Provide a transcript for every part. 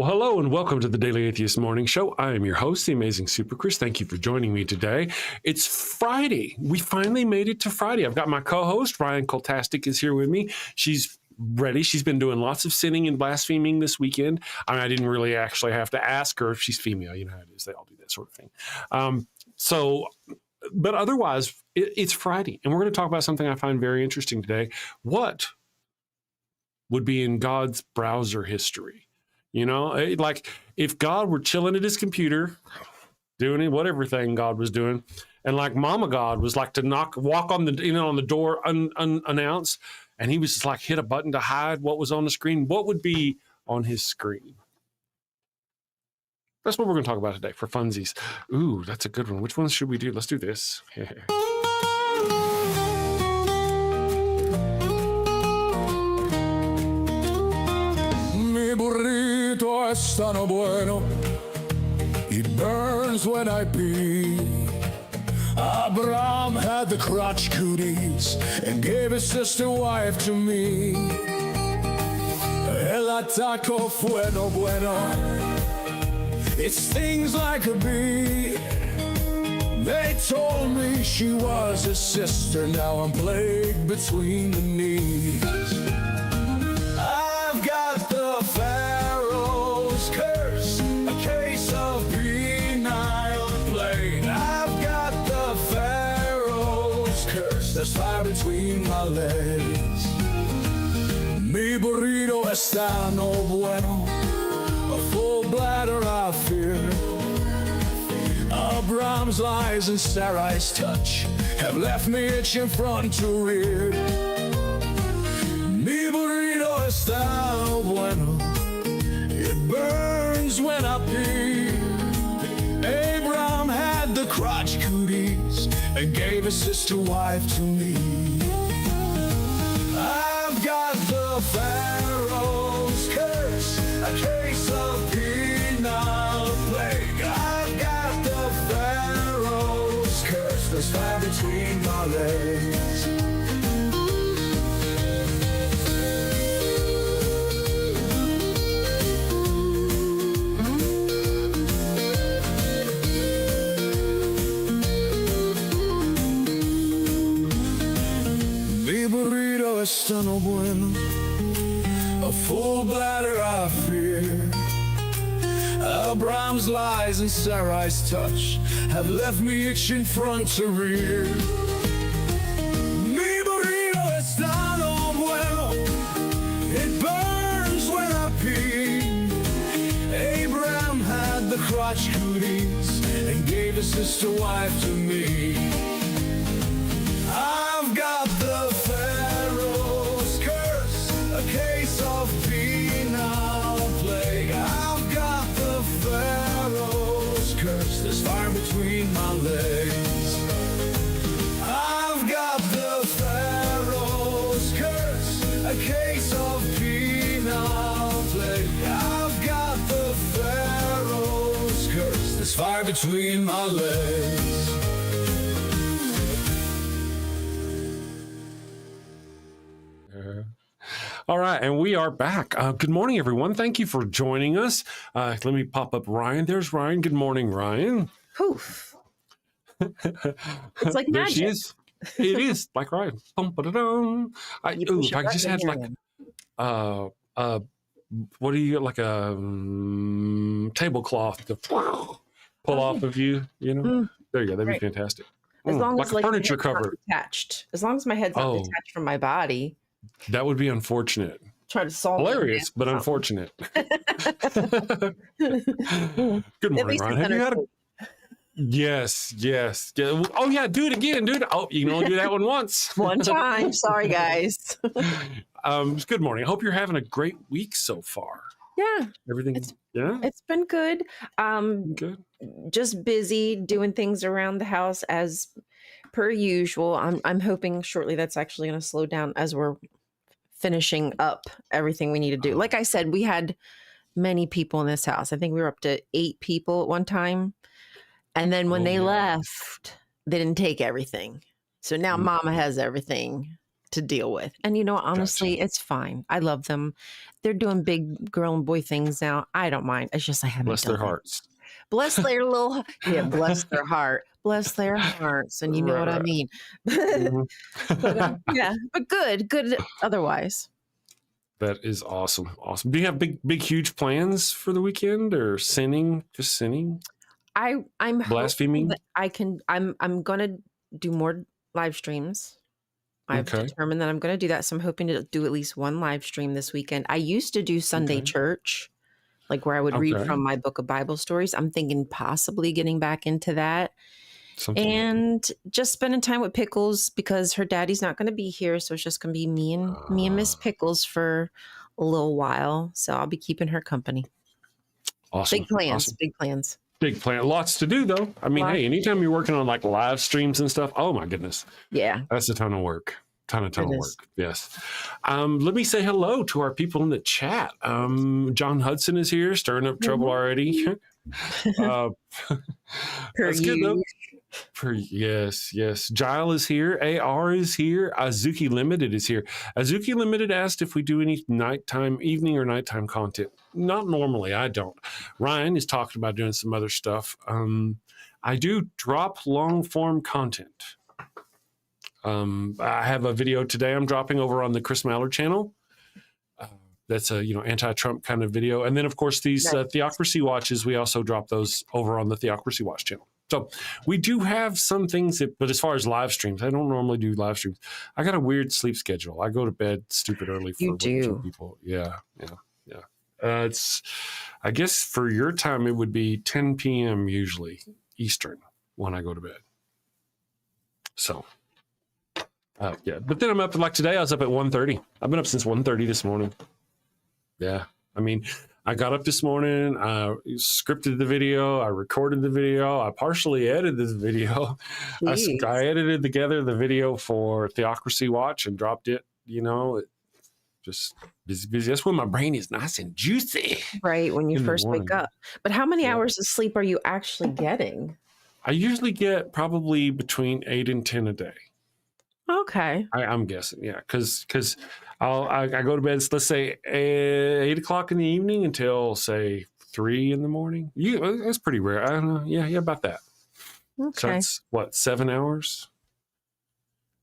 Well, hello and welcome to the Daily Atheist Morning Show. I am your host, the amazing Super Chris. Thank you for joining me today. It's Friday. We finally made it to Friday. I've got my co-host, Rion Cultastic, is here with me. She's ready. She's been doing lots of sinning and blaspheming this weekend. I didn't really actually have to ask her if she's female. You know how it is. They all do that sort of thing. But otherwise, it's Friday. And we're going to talk about something I find very interesting today. What would be in God's browser history? You know, like if God were chilling at his computer, doing whatever thing God was doing, and like Mama God was like to walk on the door unannounced, and he was just like hit a button to hide what was on the screen, what would be on his screen? That's what we're going to talk about today for funsies. Ooh, that's a good one. Which ones should we do? Let's do this. Está no bueno, it burns when I pee. Abraham had the crotch cooties and gave his sister wife to me. El ataco fue no bueno, it stings like a bee. They told me she was his sister, now I'm plagued between the knees. I've got the Pharaohs Curse, a case of penile plague. I've got the Pharaohs Curse, there's fire between my legs. Mi burrito está no bueno, a full bladder I fear. Abraham's lies and Sarai's touch have left me itching front to rear. Mi burrito está no bueno, it burns when I pee. Abraham had the crotch cooties and gave his sister wife to me. I've got the Pharaoh's Curse, a case of penile plague. I've got the Pharaoh's Curse, there's fire between my legs. Está no bueno, a full bladder I fear. Abraham's lies and Sarai's touch have left me itching front to rear. Mi burrito está no bueno, it burns when I pee. Abraham had the crotch cooties and gave his sister wife to me. I've got the Pharaoh's Curse, a case of penile plague. I've got the Pharaoh's Curse, there's fire between my legs. I've got the Pharaoh's Curse, a case of penile plague. I've got the Pharaoh's Curse, there's fire between my legs. All right, and we are back. Good morning, everyone. Thank you for joining us. Let me pop up Ryan. There's Ryan. Good morning, Ryan. Poof. It's like there magic. she is. It is like Ryan. I just had like what do you like a tablecloth to pull off of you? You know, there you go. That'd be fantastic. As long like as a furniture my head's not cover. detached. As long as my head's not detached from my body. That would be unfortunate. Try to solve hilarious, but unfortunate. Good morning, Ryan. Have you had a Yes. Oh yeah, do it again, dude. Oh, you can only do that one once. One time. Sorry, guys. Good morning. I hope you're having a great week so far. Yeah. Everything. It's been good. Good. Just busy doing things around the house as per usual. I'm hoping shortly that's actually going to slow down as we're finishing up everything we need to do. Like I said, we had many people in this house. I think we were up to 8 people at one time. And then when they left, they didn't take everything. So now Mama has everything to deal with. And, you know, honestly, Gotcha. it's fine. I love them. They're doing big girl and boy things now. I don't mind. It's just I haven't Bless their done it. hearts. Bless their little, yeah, bless their heart. Bless their hearts. And you know what I Right. mean. Mhm. Yeah, but good otherwise. That is awesome. Awesome. Do you have big, huge plans for the weekend, or sinning? Just sinning? I'm hoping Blaspheming? that I'm gonna do more live streams. I've Okay. determined that I'm gonna do that. So I'm hoping to do at least one live stream this weekend. I used to do Sunday Okay. church, like where I would read Okay. from my book of Bible stories. I'm thinking possibly getting back into that. Something like that. And just spending time with Pickles because her daddy's not going to be here, so it's just going to be me and Miss Pickles for a little while. So I'll be keeping her company. Awesome. Big plans, Awesome. big plans. Big plan. Lots to do, though. I mean, Lots. hey, anytime you're working on like live streams and stuff, oh my goodness, Yeah, that's a ton of work. Ton it of is. work. Yes. Let me say hello to our people in the chat. John Hudson is here, stirring up trouble already. Per That's good though. you. Yes. Gile is here. AR is here. Azuki Limited is here. Azuki Limited asked if we do any evening or nighttime content. Not normally. I don't. Ryan is talking about doing some other stuff. I do drop long form content. I have a video today I'm dropping over on the Chris Mallard channel. That's a anti-Trump kind of video. And then, of course, these Theocracy Watches, we also drop those over on the Theocracy Watch channel. So we do have some things, but as far as live streams, I don't normally do live streams. I got a weird sleep schedule. I go to bed stupid early for You do. people. Yeah. It's, I guess for your time, it would be 10 p.m. usually Eastern when I go to bed. So, yeah. But then I'm up, like today, I was up at 1:30. I've been up since 1:30 this morning. Yeah. I mean, I got up this morning, I scripted the video, I recorded the video, I partially edited the video. Jeez. I edited together the video for Theocracy Watch and dropped it, just busy. That's when my brain is nice and juicy. Right, when you in the first wake morning. up. But how many Yeah. hours of sleep are you actually getting? I usually get probably between 8 and 10 a day. Okay. I'm guessing, yeah, because I go to bed, let's say 8 o'clock in the evening until say 3 in the morning. That's pretty rare. I don't know. Yeah, about that. So Okay. it's what, 7 hours,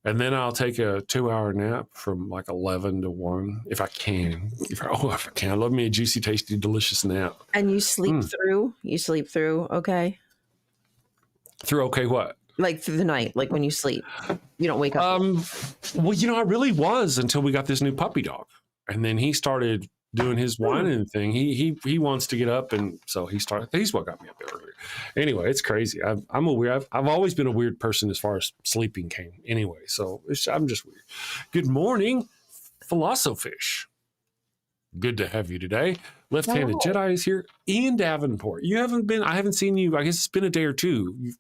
and then I'll take a 2-hour nap from like 11 to 1 if I can. If I can, I love me a juicy, tasty, delicious nap. And you sleep through? You sleep through, okay? Through okay, what? Like through the night, like when you sleep. You don't wake up. Well, I really was until we got this new puppy dog, and then he started doing his whining thing. He wants to get up, and so he's what got me up earlier. Anyway, it's crazy. I'm a weird. I've always been a weird person as far as sleeping came. Anyway, so I'm just weird. Good morning, Philosophish. Good to have you today. Left-handed Jedi is here. Ian Davenport. You haven't been. I haven't seen you. I guess it's been a day or two. You've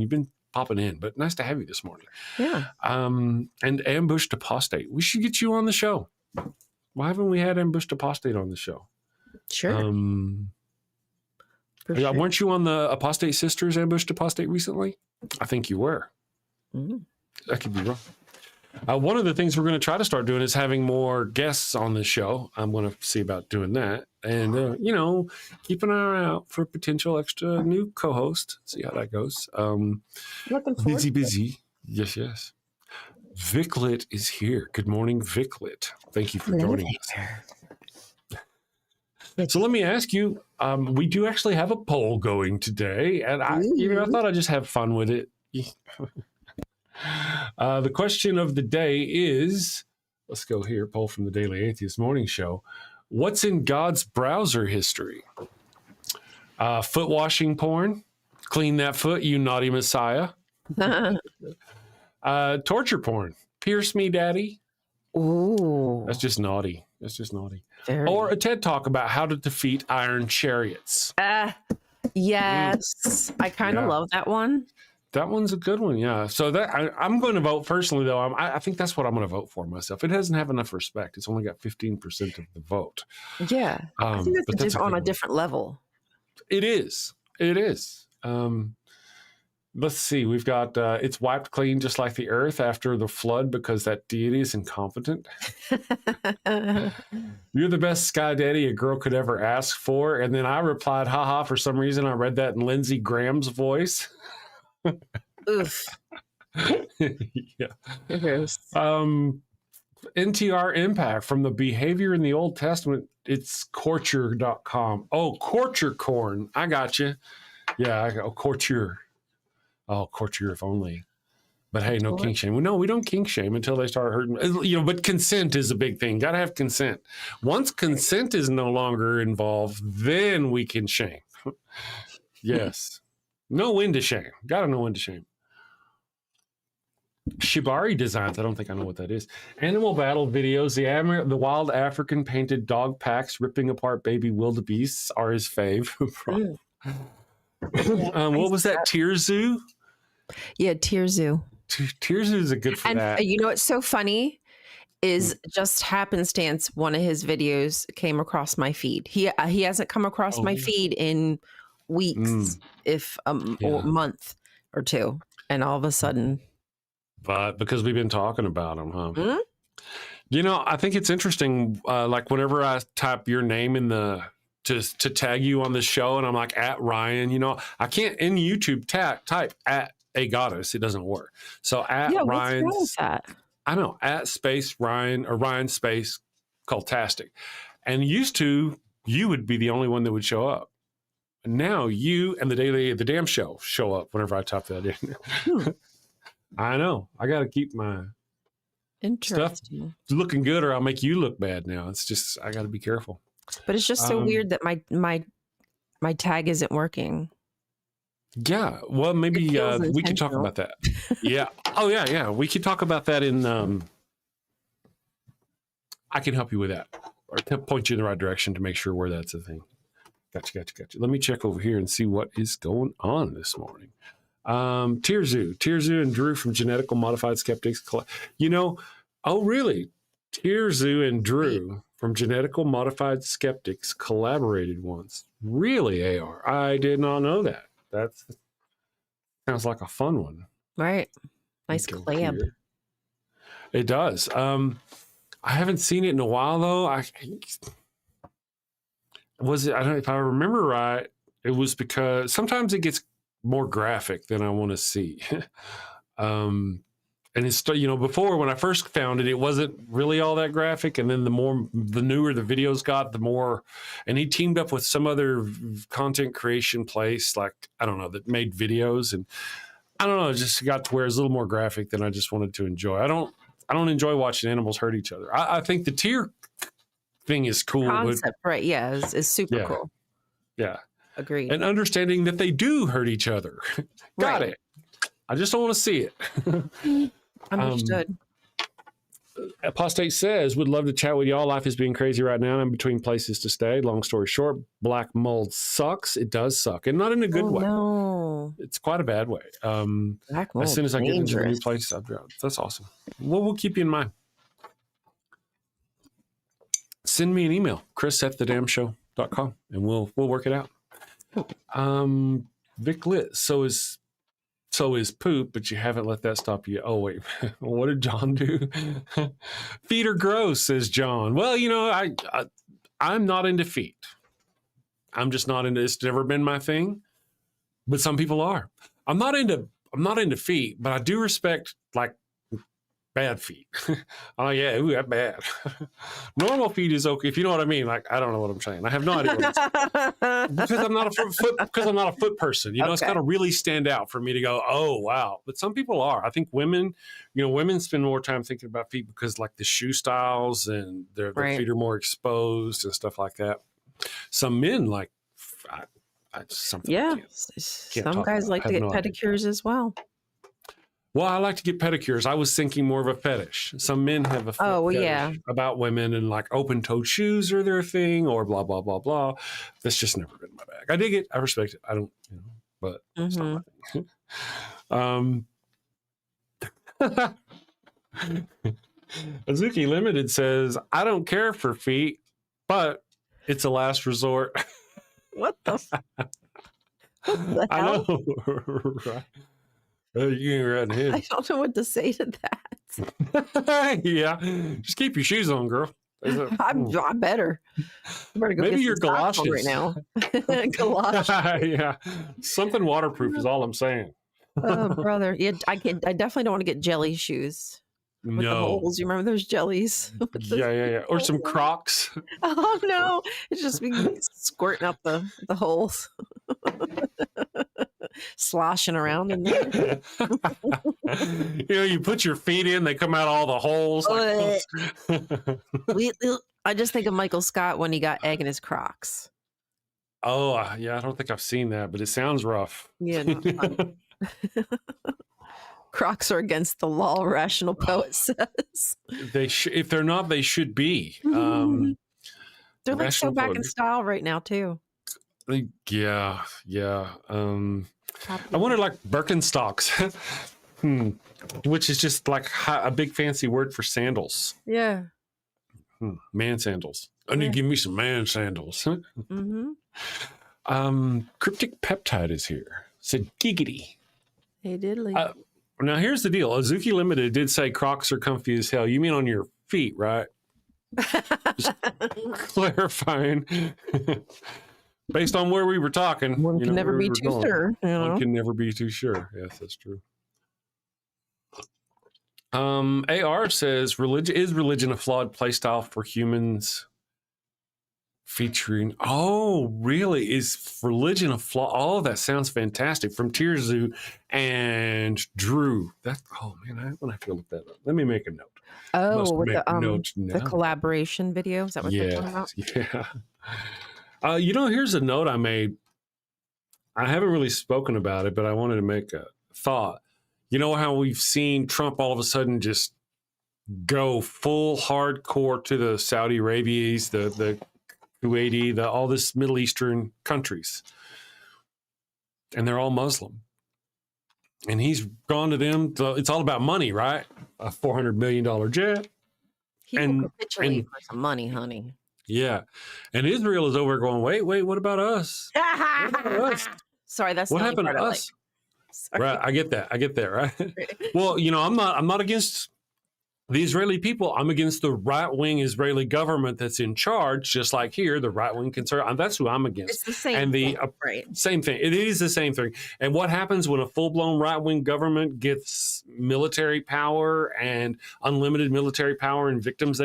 been popping in, but nice to have you this morning. Yeah. And Ambushed Apostate. We should get you on the show. Why haven't we had Ambushed Apostate on the show? Sure. For Yeah, sure. weren't you on the Apostate Sisters Ambushed Apostate recently? I think you were. Mhm. I could be wrong. One of the things we're going to try to start doing is having more guests on the show. I'm going to see about doing that. And, keep an eye out for potential extra new co-host. See how that goes. Looking forward. Busy. Yes. Viclet is here. Good morning, Viclet. Thank you for joining us. So let me ask you, we do actually have a poll going today, and I thought I'd just have fun with it. The question of the day is, let's go here, poll from the Daily Atheist Morning Show. What's in God's browser history? Foot washing porn. Clean that foot, you naughty Messiah. Torture porn. Pierce me, daddy. Ooh. That's just naughty. Very. Or a TED Talk about how to defeat iron chariots. Yes. I kind of love that one. That one's a good one, yeah. So that I'm going to vote personally, though. I think that's what I'm going to vote for myself. It doesn't have enough respect. It's only got 15% of the vote. Yeah. I think but that's that's on a one. different level. It is. Let's see. We've got it's wiped clean just like the earth after the flood because that deity is incompetent. You're the best sky daddy a girl could ever ask for. And then I replied, haha, for some reason I read that in Lindsey Graham's voice. Oof. Yeah. Gross. NTR impact from the behavior in the Old Testament. It's courture.com. Oh, courture corn. I got you. Yeah, I go courture. Oh, courture if only. But hey, no kink shame. No, we don't kink shame until they start hurting. You know, but consent is a big thing. Got to have consent. Once consent is no longer involved, then we can shame. Yes. Know when to shame. Got to know when to shame. Shibari designs. I don't think I know what that is. Animal battle videos. The wild African painted dog packs ripping apart baby wildebeests are his fave. What was that? Tearzoo? Yeah, Tearzoo. Tearzoo is a good for and that. You know what's so funny is just happenstance. One of his videos came across my feed. He hasn't come across my feed in weeks, if a month or two, and all of a sudden. But because we've been talking about them, huh? You know, I think it's interesting. Like whenever I type your name in the to tag you on the show, and I'm like at Rion. You know, I can't in YouTube type at a goddess. It doesn't work. So at Rion. What's wrong with that? I know at space Rion or Rion space Cultastic, and used to you would be the only one that would show up. Now you and the damn show up whenever I type that in. I know. I got to keep my stuff looking good, or I'll make you look bad. Now it's just I got to be careful. But it's just so weird that my tag isn't working. Yeah. Well, maybe we could talk about that. Yeah. Oh yeah, yeah. We could talk about that in. I can help you with that, or point you in the right direction to make sure where that's a thing. Gotcha. Let me check over here and see what is going on this morning. Tearzoo and Drew from Genetically Modified Skeptics. You know, oh really? Tearzoo and Drew from Genetically Modified Skeptics collaborated once. Really, AR? I did not know that. That sounds like a fun one. Right. Nice collab. It does. I haven't seen it in a while though. I don't know if I remember right. It was because sometimes it gets more graphic than I want to see. And it's, you know, before when I first found it, it wasn't really all that graphic. And then the newer the videos got, the more, and he teamed up with some other content creation place, like, I don't know, that made videos. And I don't know, it just got to where it's a little more graphic than I just wanted to enjoy. I don't enjoy watching animals hurt each other. I think the tear thing is cool. Concept, right. Yeah. Is super cool. Yeah. Agreed. And understanding that they do hurt each other. Got it. I just don't want to see it. Understood. Apostate says, would love to chat with y'all. Life is being crazy right now. I'm between places to stay. Long story short, black mold sucks. It does suck. And not in a good way. No. It's quite a bad way. Black mold, as soon as I get into the new place, I'll drown. That's awesome. Well, we'll keep you in mind. Send me an email, chris@thedamnshow.com, and we'll work it out. Vic Lit, so is poop, but you haven't let that stop you. Oh wait, what did John do? Feet are gross, says John. Well, you know, I'm not into feet. I'm just not into. It's never been my thing, but some people are. I'm not into feet, but I do respect like bad feet. Oh yeah, ooh, that's bad. Normal feet is okay, if you know what I mean. Like, I don't know what I'm saying. I have no idea what I'm saying. Because I'm not a foot person. You know, It's got to really stand out for me to go, oh wow. But some people are. I think women spend more time thinking about feet because like the shoe styles and their feet are more exposed and stuff like that. Some men like something. Yeah, some guys like to get pedicures as well. Well, I like to get pedicures. I was thinking more of a fetish. Some men have a fetish about women, and like open-toed shoes are their thing, or blah blah blah blah. That's just never been my bag. I dig it. I respect it. I don't, but it's not my thing. Azuki Limited says, "I don't care for feet, but it's a last resort." What the? What the hell? I know, right? You ain't right in the I head. don't know what to say to that. Yeah. Just keep your shoes on, girl. I better. I better go Maybe get your some socks on right galoshes. now. Galoshes. Yeah. Something waterproof is all I'm saying. Oh, brother. Yeah, I definitely don't want to get jelly shoes with the No. holes. You remember those jellies? Yeah. Or some Crocs. Oh no, it's just me squirting up the holes, sloshing around in there. You put your feet in, they come out all the holes. I just think of Michael Scott when he got egg in his Crocs. Oh, yeah, I don't think I've seen that, but it sounds rough. Yeah, not fun. Crocs are against the law, rational poet says. If they're not, they should be. They're like so back in style right now too. Yeah. I wonder, like Birkenstocks, which is just like a big fancy word for sandals. Yeah. Man sandals. I need to give me some man sandals. Cryptic Peptide is here. Said giggity. Hey diddly. Now here's the deal. Azuki Limited did say Crocs are comfy as hell. You mean on your feet, right? Just clarifying. Based on where we were talking. One can never be too sure. One can never be too sure. Yes, that's true. AR says, is religion a flawed playstyle for humans? Featuring, really? Is religion a flaw? Oh, that sounds fantastic. From Tearzu and Drew. I'm gonna have to look that up. Let me make a note. Oh, with the collaboration video. Is that what they're talking about? Yeah. Here's a note I made. I haven't really spoken about it, but I wanted to make a thought. You know how we've seen Trump all of a sudden just go full hardcore to the Saudi Arabias, the Kuwaiti, all this Middle Eastern countries, and they're all Muslim. And he's gone to them. It's all about money, right? A $400 million jet. He will capitulate for some money, honey. Yeah. And Israel is over going, wait, what about us? What about us? Sorry, that's what not happened to us? Sorry. Right. I get that, right? Well, I'm not against the Israeli people. I'm against the right-wing Israeli government that's in charge, just like here, the right-wing conservative. That's who I'm against. It's the same thing, right? Same thing. It is the same thing. And what happens when a full-blown right-wing government gets military power and unlimited military power and victims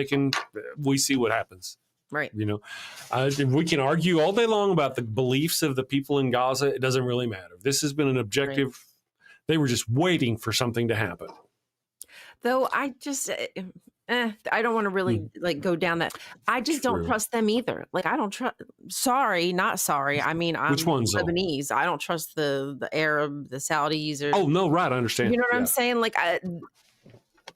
we see what happens. Right. We can argue all day long about the beliefs of the people in Gaza. It doesn't really matter. This has been an objective. Right. They were just waiting for something to happen. Though I just, I don't want to really go down that. I just don't trust them either. Like I don't trust. Sorry, not sorry. I mean, I'm Lebanese. I don't trust the Arab, the Saudis, or. Oh no, right. I understand. You know what I'm saying? Like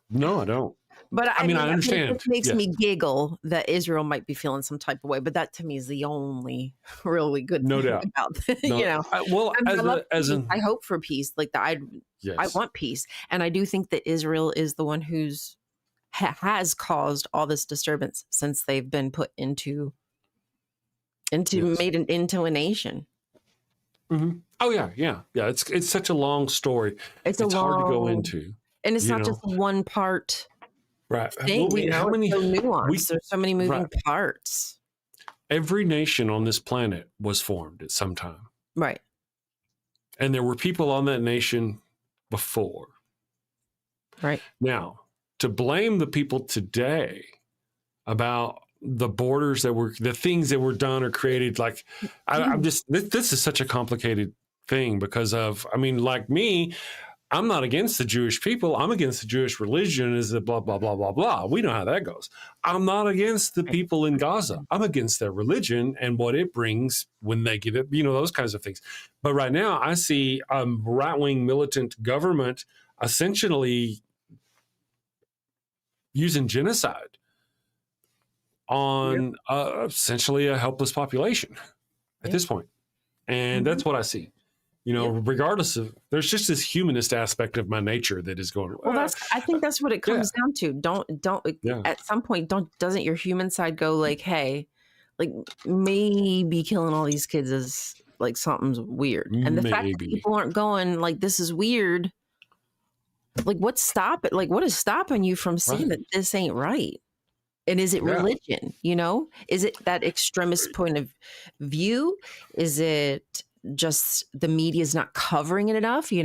No, I don't. But I mean, I understand. It makes me giggle that Israel might be feeling some type of way, but that to me is the only really good thing about I hope for peace. Like I want peace, and I do think that Israel is the one who's has caused all this disturbance since they've been put into made into a nation. Mm-hmm. Oh yeah. It's such a long story. It's hard to go into, and it's not just one part. Right. Thing, how many? So nuanced. There's so many moving parts. Every nation on this planet was formed at some time. Right. And there were people on that nation before. Right. Now, to blame the people today about the borders the things that were done or created, like, I'm just, this is such a complicated thing because like me, I'm not against the Jewish people. I'm against the Jewish religion is the blah, blah, blah, blah, blah. We know how that goes. I'm not against the people in Gaza. I'm against their religion and what it brings when they give it, those kinds of things. But right now I see a right-wing militant government essentially using genocide on essentially a helpless population at this point. And that's what I see. Regardless of, there's just this humanist aspect of my nature that is going. Well, I think that's what it comes down to. Don't at some point, doesn't your human side go like, hey, like maybe killing all these kids is like something's weird. And the fact that people aren't going like, this is weird. Like, what is stopping you from seeing Right. that this ain't right? And is it Yeah. religion? Is it that extremist point of view? Is it just the media's not covering it enough? They're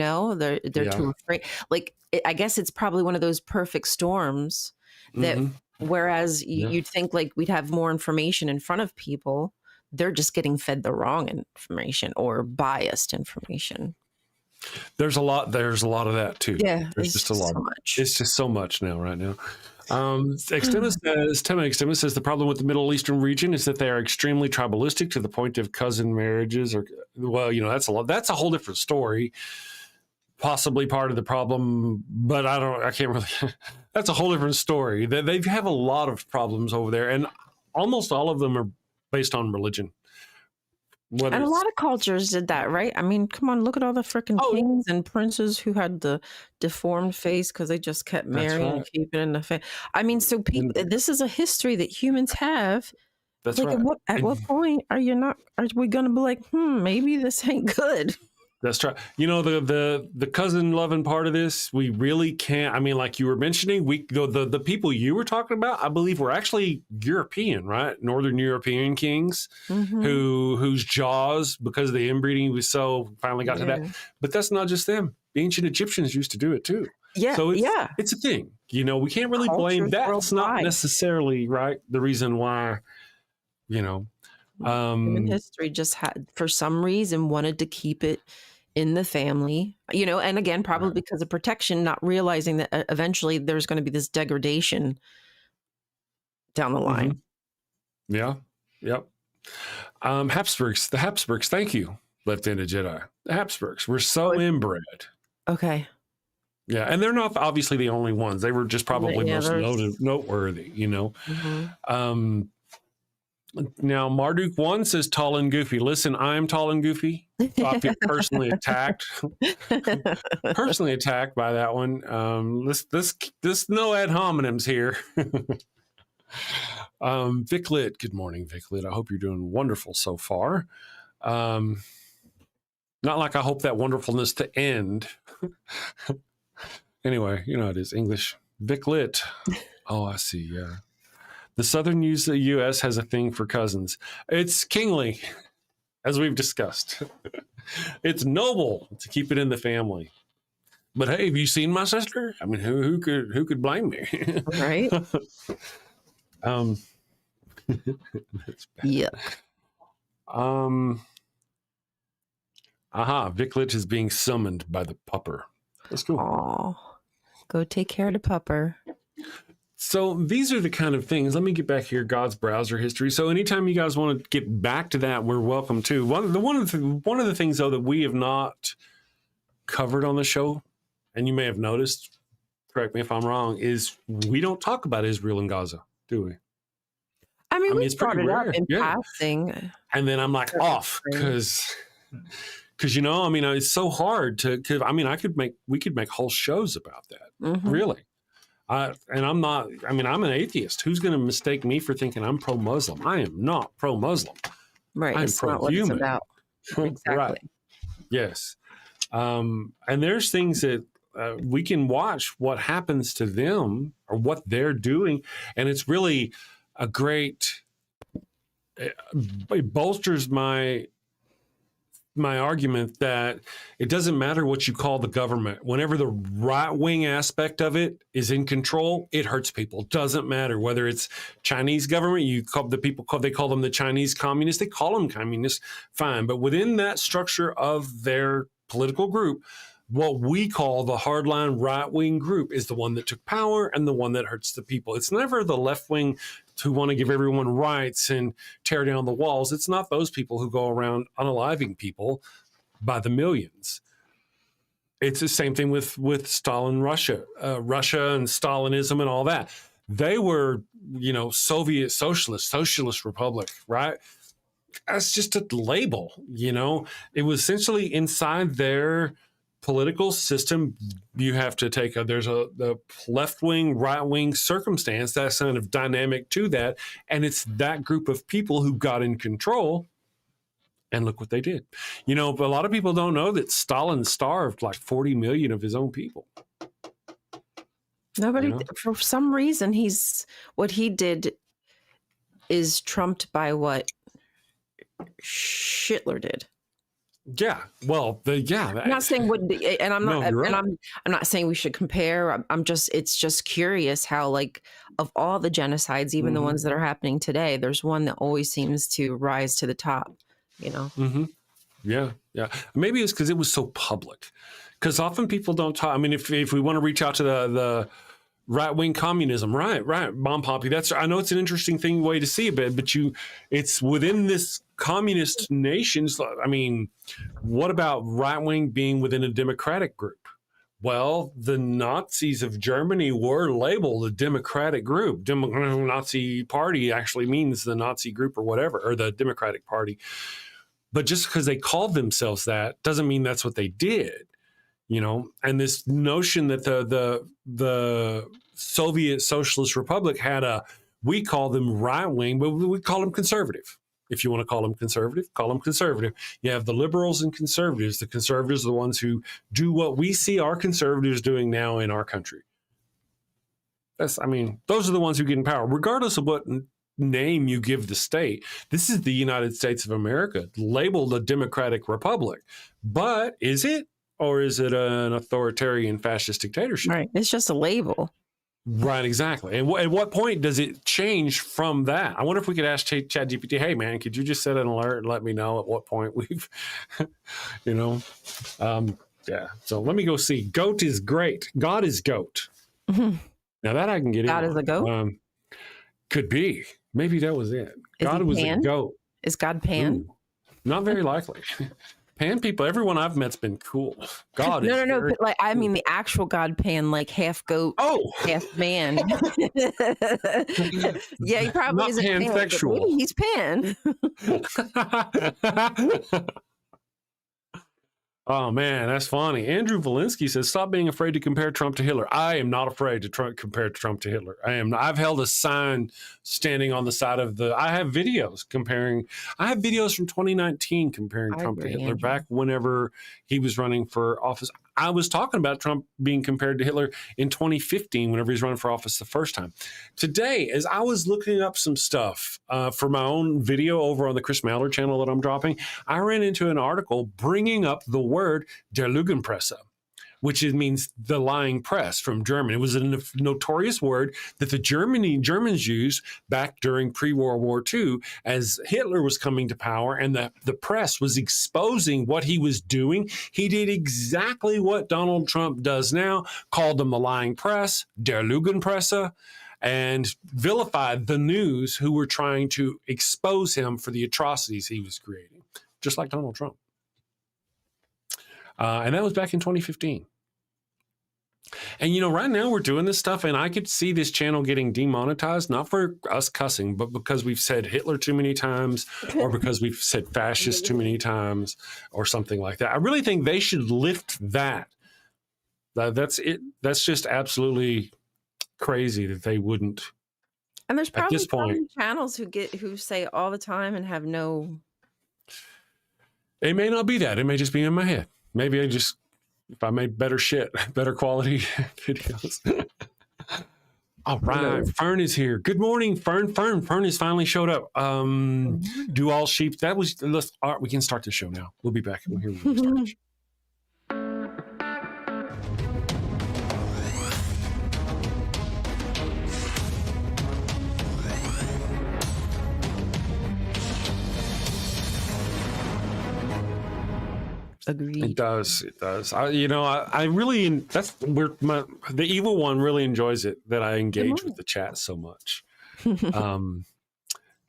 Yeah. too afraid. Like, I guess it's probably one of those perfect storms that, Hmm. whereas Yeah. you'd think like we'd have more information in front of people, they're just getting fed the wrong information or biased information. There's a lot of that too. Yeah, There's it's just a just lot. so much. It's just so much now, right now. Extremist says the problem with the Middle Eastern region is that they are extremely tribalistic to the point of cousin marriages, or that's a whole different story. Possibly part of the problem, but I can't really. That's a whole different story. They have a lot of problems over there, and almost all of them are based on religion. And a lot of cultures did that, right? I mean, come on, look at all the freaking kings and princes who had the deformed face because they just kept marrying and keeping it in the face. I mean, so people, this is a history that humans have. That's like, right. At what point are we going to be like, maybe this ain't good? That's right. The cousin loving part of this, we really can't. I mean, like you were mentioning, the people you were talking about, I believe, were actually European, right? Northern European kings whose jaws, because of the inbreeding, finally got to that. But that's not just them. The ancient Egyptians used to do it too. Yeah. So it's a thing. We can't really blame that. It's not necessarily right. The reason why, Human history just had, for some reason, wanted to keep it in the family, and again, probably because of protection, not realizing that eventually there's going to be this degradation down the line. Yeah. Yep. The Habsburgs, thank you, Lieutenant Jedi. The Habsburgs were so inbred. Okay. Yeah, and they're not obviously the only ones. They were just probably most noteworthy, Now, Marduk 1 says tall and goofy. Listen, I'm tall and goofy. So I feel personally attacked. Personally attacked by that one. This no ad hominems here. Viclit, good morning, Viclit. I hope you're doing wonderful so far. Not like I hope that wonderfulness to end. Anyway, it is English. Viclit. Oh, I see. Yeah. The southern U.S. has a thing for cousins. It's kingly, as we've discussed. It's noble to keep it in the family. But hey, have you seen my sister? I mean, who could blame me? Right. That's bad. Yeah. Viclit is being summoned by the pupper. That's cool. Oh, go take care of the pupper. So these are the kind of things. Let me get back here. God's browser history. So anytime you guys want to get back to that, we're welcome to. One of the things though that we have not covered on the show, and you may have noticed, correct me if I'm wrong, is we don't talk about Israel and Gaza, do we? I mean, we it's brought pretty it rare. up in passing. And then I'm like off because it's so hard to. Cause, we could make whole shows about that. Really. And I'm not, I'm an atheist. Who's going to mistake me for thinking I'm pro-Muslim? I am not pro-Muslim. Right. I'm it's not what it's about. Exactly. Right. Yes. And there's things that we can watch what happens to them or what they're doing. And it's really a great, it bolsters my argument that it doesn't matter what you call the government. Whenever the right-wing aspect of it is in control, it hurts people. Doesn't matter whether it's Chinese government. They call them the Chinese communists. They call them communists, fine. But within that structure of their political group, what we call the hardline right-wing group is the one that took power and the one that hurts the people. It's never the left-wing who want to give everyone rights and tear down the walls. It's not those people who go around unaliving people by the millions. It's the same thing with Stalin, Russia and Stalinism and all that. They were, Soviet socialist republic, right? That's just a label, It was essentially inside their political system. You have to take there's the left-wing, right-wing circumstance, that's kind of dynamic to that. And it's that group of people who got in control. And look what they did. But a lot of people don't know that Stalin starved like 40 million of his own people. Nobody, You know? for some reason, what he did is trumped by what Hitler did. Yeah. Well, I'm not saying and I'm No, not, you're right. I'm not saying we should compare. It's just curious how, like, of all the genocides, even the ones that are happening today, there's one that always seems to rise to the top, you know? Mm-hmm. Yeah. Yeah. Maybe it's because it was so public. Because often people don't talk. I mean, if we want to reach out to the right-wing communism, right, Mom Poppy, I know it's an interesting way to see it, but it's within this communist nations. I mean, what about right-wing being within a democratic group? Well, the Nazis of Germany were labeled a democratic group. Nazi party actually means the Nazi group or whatever, or the Democratic Party. But just because they called themselves that doesn't mean that's what they did. You know, and this notion that the Soviet Socialist Republic we call them right wing, but we call them conservative. If you want to call them conservative, call them conservative. You have the liberals and conservatives. The conservatives are the ones who do what we see our conservatives doing now in our country. Those are the ones who get in power, regardless of what name you give the state. This is the United States of America, labeled a democratic republic. But is it? Or is it an authoritarian fascist dictatorship? Right. It's just a label. Right, exactly. And at what point does it change from that? I wonder if we could ask ChatGPT, hey, man, could you just set an alert and let me know at what point we've, yeah. So let me go see. Goat is great. God is goat. Mm-hmm. Now that I can get God is a goat? Could be. Maybe that was it. God was a goat. Is God Pan? Ooh, not very likely. Pan people, everyone I've met's been cool. God no, is but like, I mean, the actual God Pan, like half goat, half man. Yeah, he probably not isn't pansexual. Pan, he's Pan. Oh, man, that's funny. Andrew Valinsky says, stop being afraid to compare Trump to Hitler. I am not afraid to compare Trump to Hitler. I've held a sign standing on the side of I have videos from 2019 comparing Trump to Hitler, Andrew. Back whenever he was running for office. I was talking about Trump being compared to Hitler in 2015 whenever he was running for office the first time. Today, as I was looking up some stuff for my own video over on the Chris Mallard channel that I'm dropping, I ran into an article bringing up the word der Lügenpresse, which means the lying press from German. It was a notorious word that the Germans used back during pre-World War II as Hitler was coming to power and the press was exposing what he was doing. He did exactly what Donald Trump does now, called them the lying press, der Lügenpresse, and vilified the news who were trying to expose him for the atrocities he was creating, just like Donald Trump. And that was back in 2015. And, right now we're doing this stuff and I could see this channel getting demonetized, not for us cussing, but because we've said Hitler too many times or because we've said fascist too many times or something like that. I really think they should lift that. That's it. That's just absolutely crazy that they wouldn't. And there's probably some channels who say all the time and have no. It may not be that. It may just be in my head. Maybe if I made better quality videos. All right. Fern is here. Good morning, Fern. Fern has finally showed up. Do all sheep. We can start the show now. We'll be back. We'll hear when we start the show. Agreed. It does. I really, that's where the evil one really enjoys it, that I engage with the chat so much.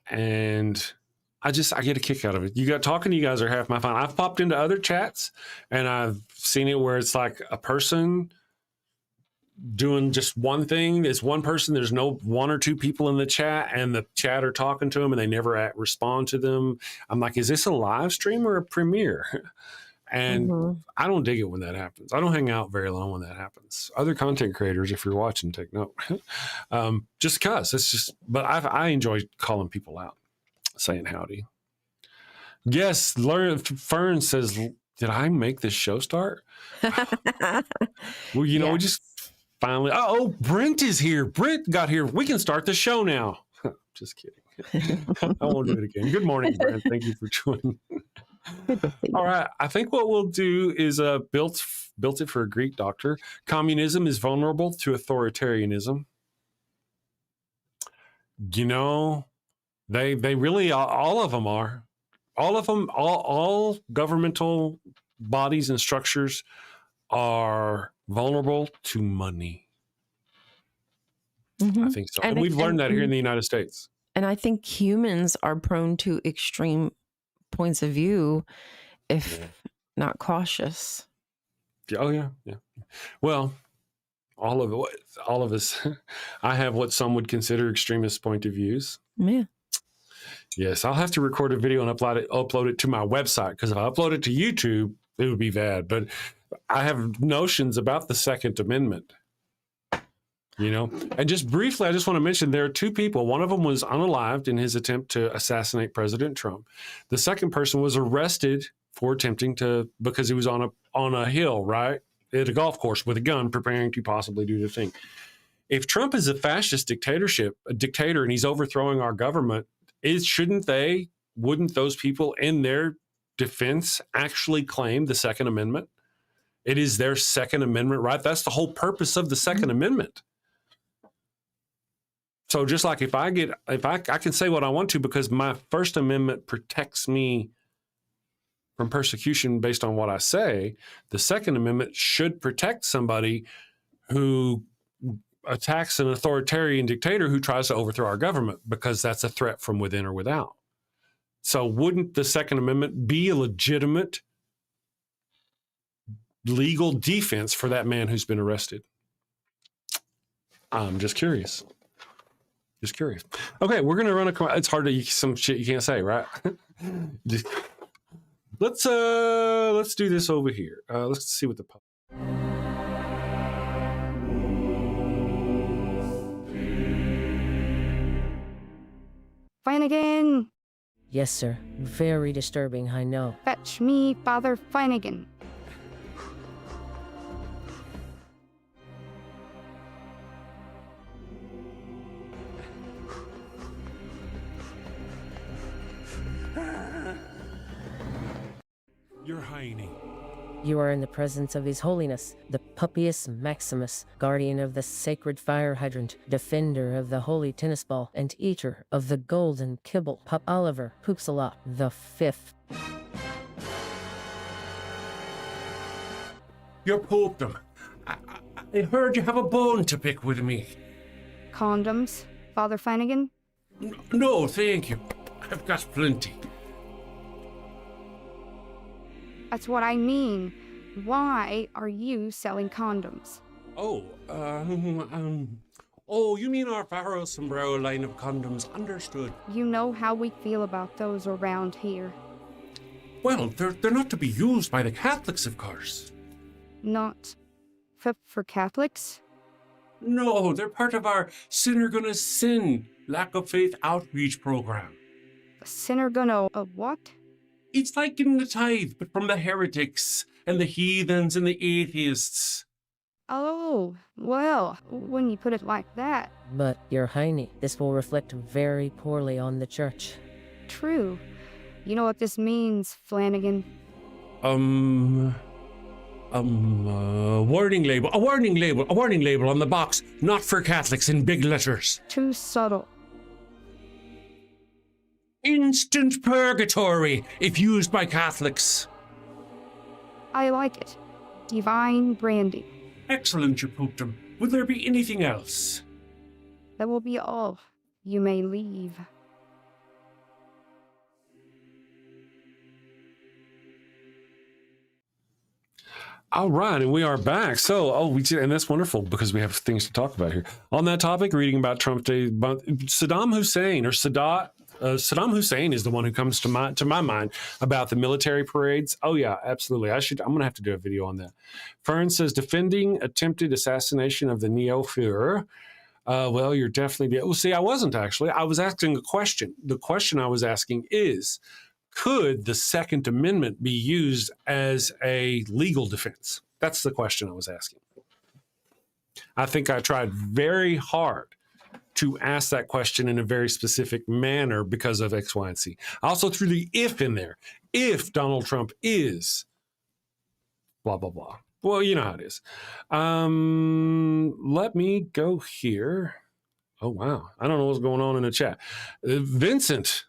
And I get a kick out of it. Talking to you guys are half my fun. I've popped into other chats and I've seen it where it's like a person doing just one thing. There's one person, there's no one or two people in the chat and the chat are talking to them and they never respond to them. I'm like, is this a live stream or a premiere? And I don't dig it when that happens. I don't hang out very long when that happens. Other content creators, if you're watching, take note. Just because but I enjoy calling people out, saying howdy. Yes, Fern says, did I make this show start? Well, we just Finally. Oh, Brent is here. Brent got here. We can start the show now. Just kidding. I won't do it again. Good morning, Brent. Thank you for joining. All right. I think what we'll do is built it for a Greek doctor. Communism is vulnerable to authoritarianism. You know, they really, all of them are. All of them, all governmental bodies and structures are vulnerable to money. I think so. And we've learned that here in the United States. And I think humans are prone to extreme points of view if not cautious. Oh, yeah. Well, all of us, I have what some would consider extremist point of views. Yeah. Yes, I'll have to record a video and upload it to my website, because if I upload it to YouTube, it would be bad. But I have notions about the Second Amendment, you know. And just briefly, I just want to mention there are two people. One of them was unalived in his attempt to assassinate President Trump. The second person was arrested for attempting to, because he was on a hill, right, at a golf course with a gun, preparing to possibly do the thing. If Trump is a fascist dictator, and he's overthrowing our government, wouldn't those people in their defense actually claim the Second Amendment? It is their Second Amendment right. That's the whole purpose of the Second Amendment. So just like if I can say what I want to because my First Amendment protects me from persecution based on what I say, the Second Amendment should protect somebody who attacks an authoritarian dictator who tries to overthrow our government, because that's a threat from within or without. So wouldn't the Second Amendment be a legitimate legal defense for that man who's been arrested? I'm just curious. Okay, we're going to run it's hard to, some shit you can't say, right? Let's do this over here. Let's see what the Flanagan! Yes, sir. Very disturbing, I know. Fetch me Father Flanagan. Your Highness. You are in the presence of His Holiness, the Pupius Maximus, guardian of the sacred fire hydrant, defender of the holy tennis ball, and eater of the golden kibble, Pup Oliver Poopsalop the Fifth. Your Popedom. I heard you have a bone to pick with me. Condoms, Father Flanagan? No, thank you. I've got plenty. That's what I mean. Why are you selling condoms? Oh, you mean our Pharaohs sombrero line of condoms? Understood. You know how we feel about those around here. Well, they're not to be used by the Catholics, of course. Not for Catholics? No, they're part of our Sinner Gonna Sin lack of faith outreach program. A sinner gonna what? It's like getting the tithe, but from the heretics and the heathens and the atheists. Oh, well, when you put it like that. But, Your Highness, this will reflect very poorly on the church. True. You know what this means, Flanagan? Warning label. A warning label on the box. Not for Catholics in big letters. Too subtle. Instant purgatory if used by Catholics. I like it. Divine branding. Excellent, Your Popedom. Will there be anything else? That will be all. You may leave. All right, and we are back. So, and that's wonderful because we have things to talk about here. On that topic, reading about Trump Day, Saddam Hussein is the one who comes to my mind about the military parades. Oh yeah, absolutely. I'm going to have to do a video on that. Fern says, defending attempted assassination of the neo-Führer. Well, you're definitely, well, see, I wasn't actually. I was asking a question. The question I was asking is, could the Second Amendment be used as a legal defense? That's the question I was asking. I think I tried very hard to ask that question in a very specific manner because of X, Y, and Z. I also threw the if in there. If Donald Trump is blah, blah, blah. Well, you know how it is. Let me go here. Oh, wow. I don't know what's going on in the chat. Vincent.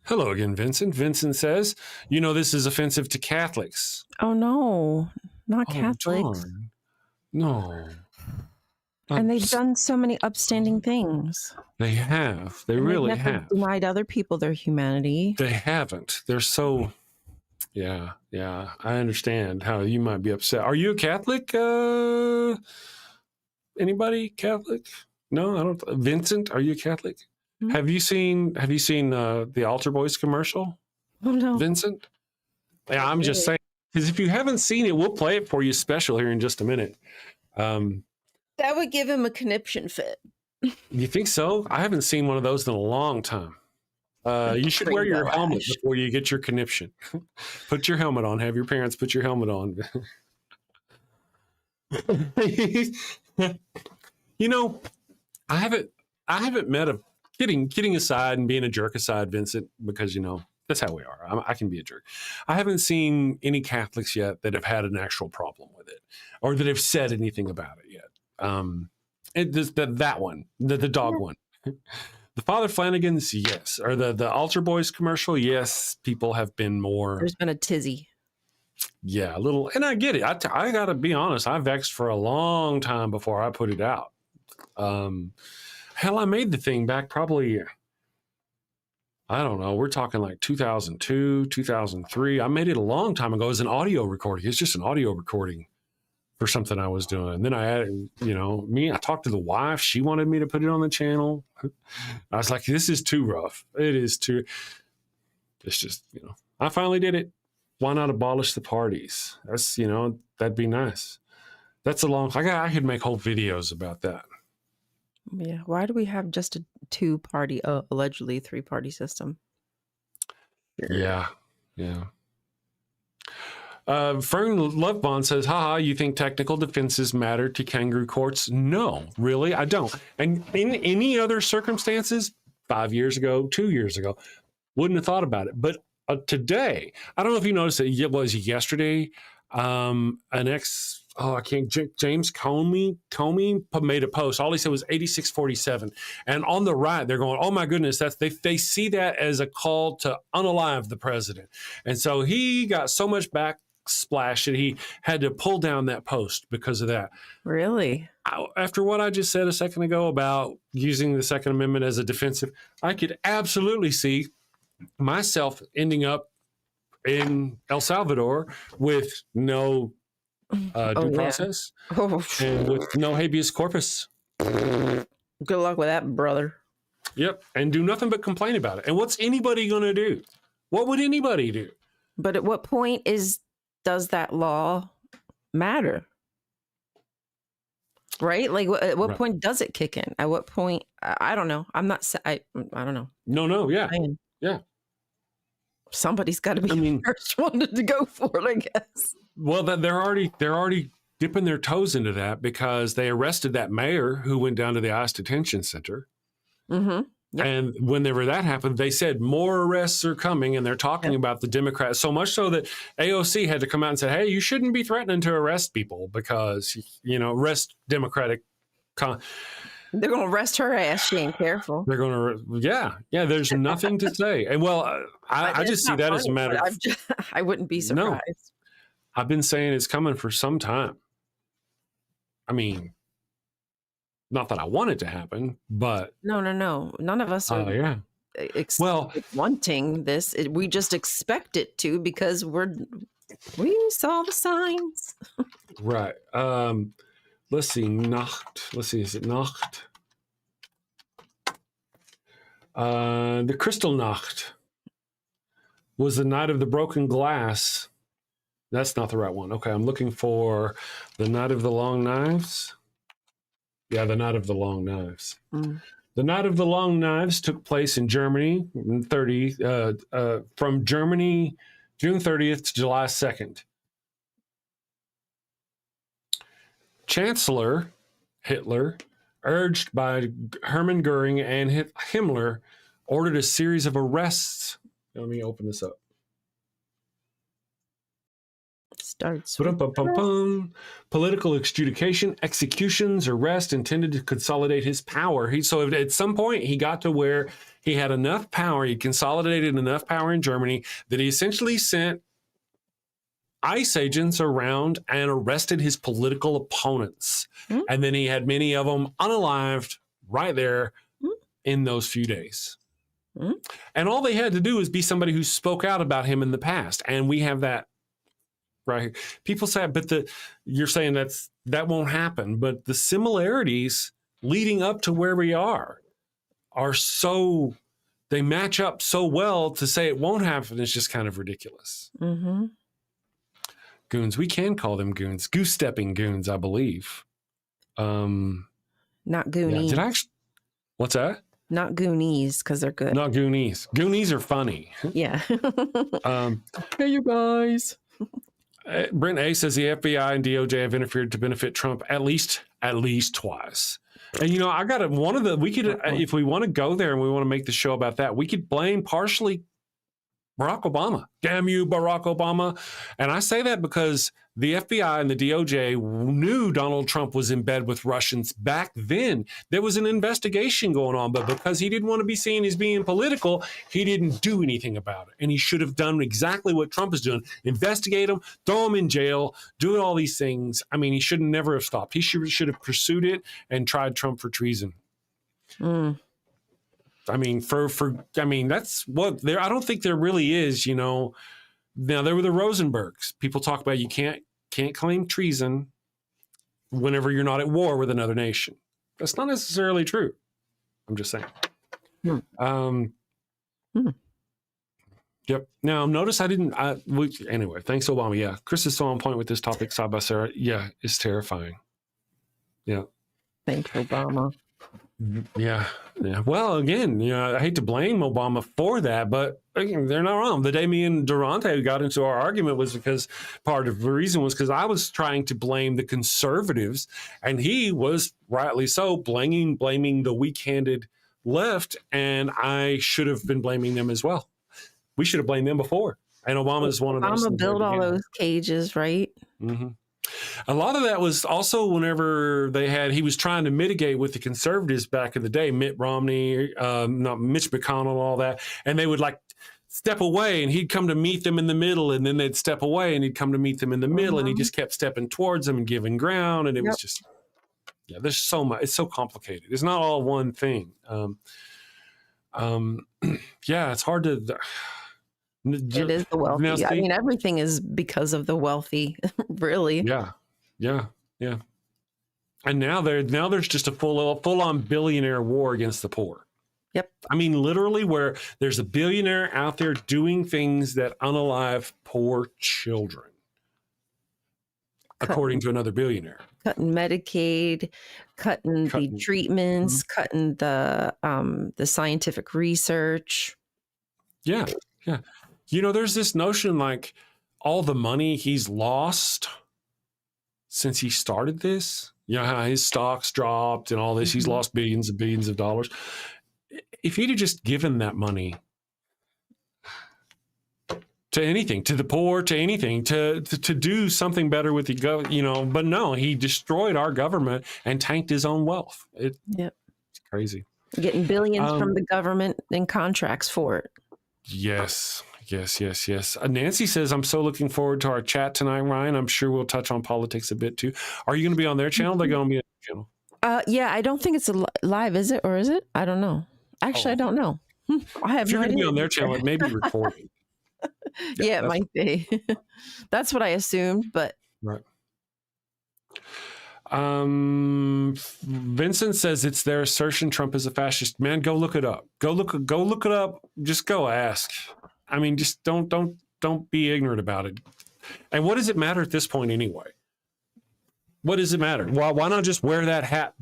Hello again, Vincent. Vincent says, this is offensive to Catholics. Oh, no. Not Oh, Catholics. darn. No. And they've done so many upstanding things. They have. They And really they've never have. denied other people their humanity. They haven't. They're so... Yeah. I understand how you might be upset. Are you a Catholic? Anybody Catholic? No, I don't. Vincent, are you a Catholic? Hmm? Have you seen the Altar Boys commercial, Oh, no. Vincent? Yeah, I'm just saying, because if you haven't seen it, we'll play it for you special here in just a minute. That would give him a conniption fit. You think so? I haven't seen one of those in a long time. You should wear your Rainbow helmet Ash. before you get your conniption. Put your helmet on. Have your parents put your helmet on. I haven't met a kidding aside and being a jerk aside, Vincent, because that's how we are. I can be a jerk. I haven't seen any Catholics yet that have had an actual problem with it or that have said anything about it yet. That one, the dog one. The Father Flanagan's, yes. Or the Altar Boys commercial, yes. People have been more... There's been a tizzy. Yeah, a little... And I get it. I got to be honest. I vexed for a long time before I put it out. Hell, I made the thing back probably... I don't know. We're talking like 2002, 2003. I made it a long time ago as an audio recording. It's just an audio recording for something I was doing. Then I added, I talked to the wife. She wanted me to put it on the channel. I was like, this is too rough. It's just, I finally did it. Why not abolish the parties? That's, that'd be nice. That's I could make whole videos about that. Yeah. Why do we have just a 2-party, allegedly 3-party system? Yeah. Fern Lovebond says, haha, you think technical defenses matter to kangaroo courts? No, really, I don't. And in any other circumstances, 5 years ago, 2 years ago, wouldn't have thought about it. But today, I don't know if you noticed it was yesterday, James Comey made a post. All he said was 8647. And on the right, they're going, oh my goodness, they see that as a call to unalive the president. And so he got so much backsplash that he had to pull down that post because of that. Really? After what I just said a second ago about using the Second Amendment as a defensive, I could absolutely see myself ending up in El Salvador with no due process and with no habeas corpus. Good luck with that, brother. Yep. And do nothing but complain about it. And what's anybody going to do? What would anybody do? But at what point does that law matter? Right? Like, at what point does it kick in? At what point? I don't know. I don't know. No. Yeah. Yeah. Somebody's got to be the first one to go for it, I guess. Well, they're already dipping their toes into that because they arrested that mayor who went down to the ICE detention center. Mm-hmm. Yep. And whenever that happened, they said more arrests are coming, and they're talking about the Democrats so much so that AOC had to come out and say, hey, you shouldn't be threatening to arrest people because, arrest Democratic. They're going to arrest her ass. She ain't careful. They're going to, yeah. There's nothing to say. And I just see that as a matter of. I wouldn't be surprised. No, I've been saying it's coming for some time. I mean, not that I want it to happen, but. No. None of us are wanting this. We just expect it to because we saw the signs. Right. Let's see. Nacht. Let's see. Is it Nacht? The Kristallnacht was the night of the broken glass. That's not the right one. Okay, I'm looking for the Night of the Long Knives. Yeah, the Night of the Long Knives. Mm. The Night of the Long Knives took place in Germany from Germany, June 30th to July 2nd. Chancellor Hitler, urged by Hermann Goering and Himmler, ordered a series of arrests. Let me open this up. Starts with Political adjudication, executions, arrest intended to consolidate his power. So at some point he got to where he had enough power, he consolidated enough power in Germany that he essentially sent ICE agents around and arrested his political opponents. And then he had many of them unalived right there in those few days. And all they had to do was be somebody who spoke out about him in the past. And we have that right here. People say, but you're saying that won't happen. But the similarities leading up to where we are so, they match up so well to say it won't happen. It's just kind of ridiculous. Goons. We can call them goons. Goose-stepping goons, I believe. Not Goonies. Yeah. What's that? Not Goonies, because they're good. Not Goonies. Goonies are funny. Yeah. Hey, you guys. Brent A says the FBI and DOJ have interfered to benefit Trump at least twice. And, you know, we could, if we want to go there and we want to make the show about that, we could blame partially Barack Obama. Damn you, Barack Obama. And I say that because the FBI and the DOJ knew Donald Trump was in bed with Russians back then. There was an investigation going on, but because he didn't want to be seen as being political, he didn't do anything about it. And he should have done exactly what Trump is doing. Investigate him, throw him in jail, do all these things. I mean, he should never have stopped. He should have pursued it and tried Trump for treason. I mean, that's what there. I don't think there really is, you know. Now there were the Rosenbergs. People talk about you can't claim treason whenever you're not at war with another nation. That's not necessarily true. I'm just saying. Yep. Now notice I didn't. Anyway, thanks Obama. Yeah, Chris is so on point with this topic. Side by side. Yeah, it's terrifying. Yeah. Thanks, Obama. Yeah. Well, again, you know, I hate to blame Obama for that, but again, they're not wrong. The day me and Durante got into our argument was because part of the reason was because I was trying to blame the conservatives, and he was rightly so blaming the weak-handed left, and I should have been blaming them as well. We should have blamed them before. And Obama is one of those. Obama built all those cages, right? A lot of that was also whenever he was trying to mitigate with the conservatives back in the day, Mitt Romney, not Mitch McConnell, all that. And they would like step away and he'd come to meet them in the middle, and then they'd step away and he'd come to meet them in the middle, and he just kept stepping towards them and giving ground. And it was just, there's so much, it's so complicated. It's not all one thing. It's hard to, it is the wealthy. Now, I mean, everything is because of the wealthy, really. Yeah. And now there's just a full-on billionaire war against the poor. Yep. I mean, literally, where there's a billionaire out there doing things that unalive poor children, according to another billionaire. Cutting Medicaid, cutting the treatments, cutting the scientific research. Yeah. You know, there's this notion like all the money he's lost since he started this, you know, how his stocks dropped and all this, he's lost billions and billions of dollars. If he'd have just given that money to anything, to the poor, to anything, to do something better with the government, you know, but no, he destroyed our government and tanked his own wealth. It's crazy. Getting billions from the government and contracts for it. Yes. Nancy says, I'm so looking forward to our chat tonight, Ryan. I'm sure we'll touch on politics a bit too. Are you going to be on their channel? They're going to be on their channel. Yeah, I don't think it's live, is it? Or is it? I don't know. Actually, I don't know. I have if you're no going to idea. be on their channel, it may be recording. Yeah, it might be. That's what I assumed, but. Right. Vincent says it's their assertion Trump is a fascist. Man, go look it up. Go look it up. Just go ask. I mean, just don't be ignorant about it. And what does it matter at this point anyway? What does it matter? Why not just wear that hat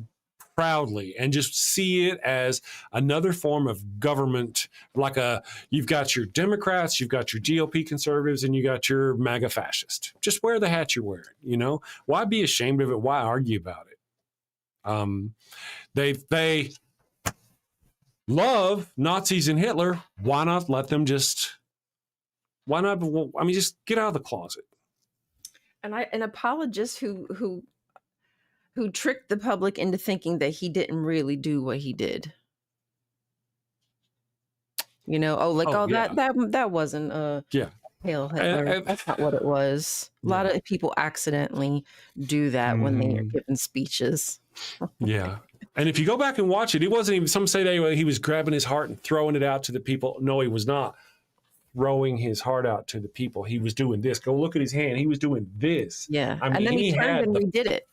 proudly and just see it as another form of government? Like you've got your Democrats, you've got your GOP conservatives, and you got your MAGA fascist. Just wear the hat you're wearing, you know? Why be ashamed of it? Why argue about it? They love Nazis and Hitler. Why not let them just? Why not? I mean, just get out of the closet. And an apologist who tricked the public into thinking that he didn't really do what he did. You know, that wasn't Hail Hitler. That's not what it was. A lot of people accidentally do that when they are giving speeches. Yeah. And if you go back and watch it, it wasn't even, some say that he was grabbing his heart and throwing it out to the people. No, he was not throwing his heart out to the people. He was doing this. Go look at his hand. He was doing this. Yeah. I mean, and then he turned and redid it.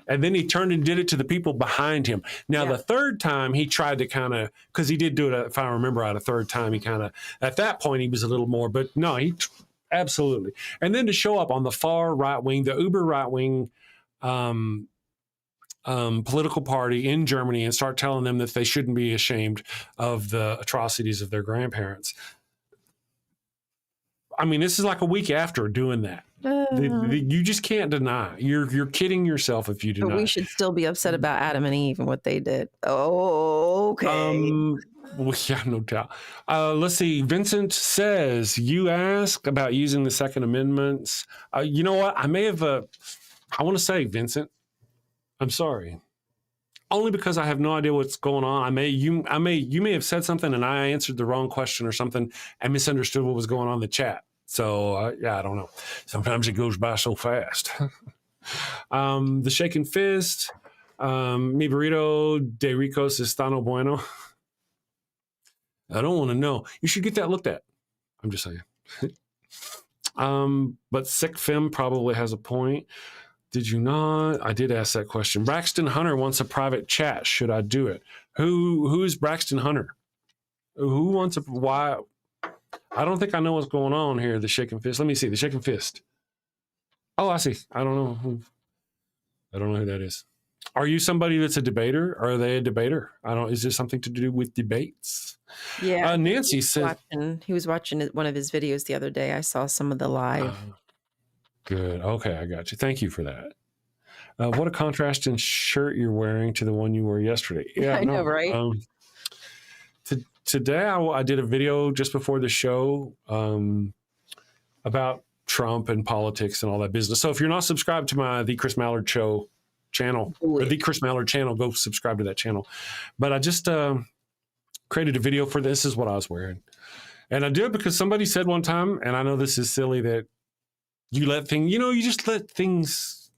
And then he turned and did it to the people behind him. Now, the third time he tried to kind of, because he did do it, if I remember right, a third time, he kind of, at that point, he was a little more, but no, he absolutely. And then to show up on the far right wing, the uber right wing political party in Germany and start telling them that they shouldn't be ashamed of the atrocities of their grandparents. I mean, this is like a week after doing that. You just can't deny. You're kidding yourself if you deny. But we should still be upset about Adam and Eve and what they did. Oh, okay. Well, yeah, no doubt. Let's see. Vincent says, you ask about using the Second Amendments. You know what? I may have, I want to say, Vincent, I'm sorry. Only because I have no idea what's going on. You may have said something and I answered the wrong question or something and misunderstood what was going on in the chat. So, I don't know. Sometimes it goes by so fast. The shaking fist. Mi burrito de ricos estano bueno. I don't want to know. You should get that looked at. I'm just saying. But Sick Fem probably has a point. Did you not? I did ask that question. Braxton Hunter wants a private chat. Should I do it? Who's Braxton Hunter? Who wants a, why? I don't think I know what's going on here. The shaking fist. Let me see. The shaking fist. Oh, I see. I don't know who that is. Are you somebody that's a debater? Are they a debater? Is there something to do with debates? Yeah. Nancy said he was watching one of his videos the other day. I saw some of the live. Good. Okay, I got you. Thank you for that. What a contrast in shirt you're wearing to the one you wore yesterday. Yeah, I know, right? Today I did a video just before the show about Trump and politics and all that business. So if you're not subscribed to the Chris Mallard Show channel, or the Chris Mallard channel, go subscribe to that channel. But I just created a video for this. Is what I was wearing. And I do it because somebody said one time, and I know this is silly, that you let things, you just let things,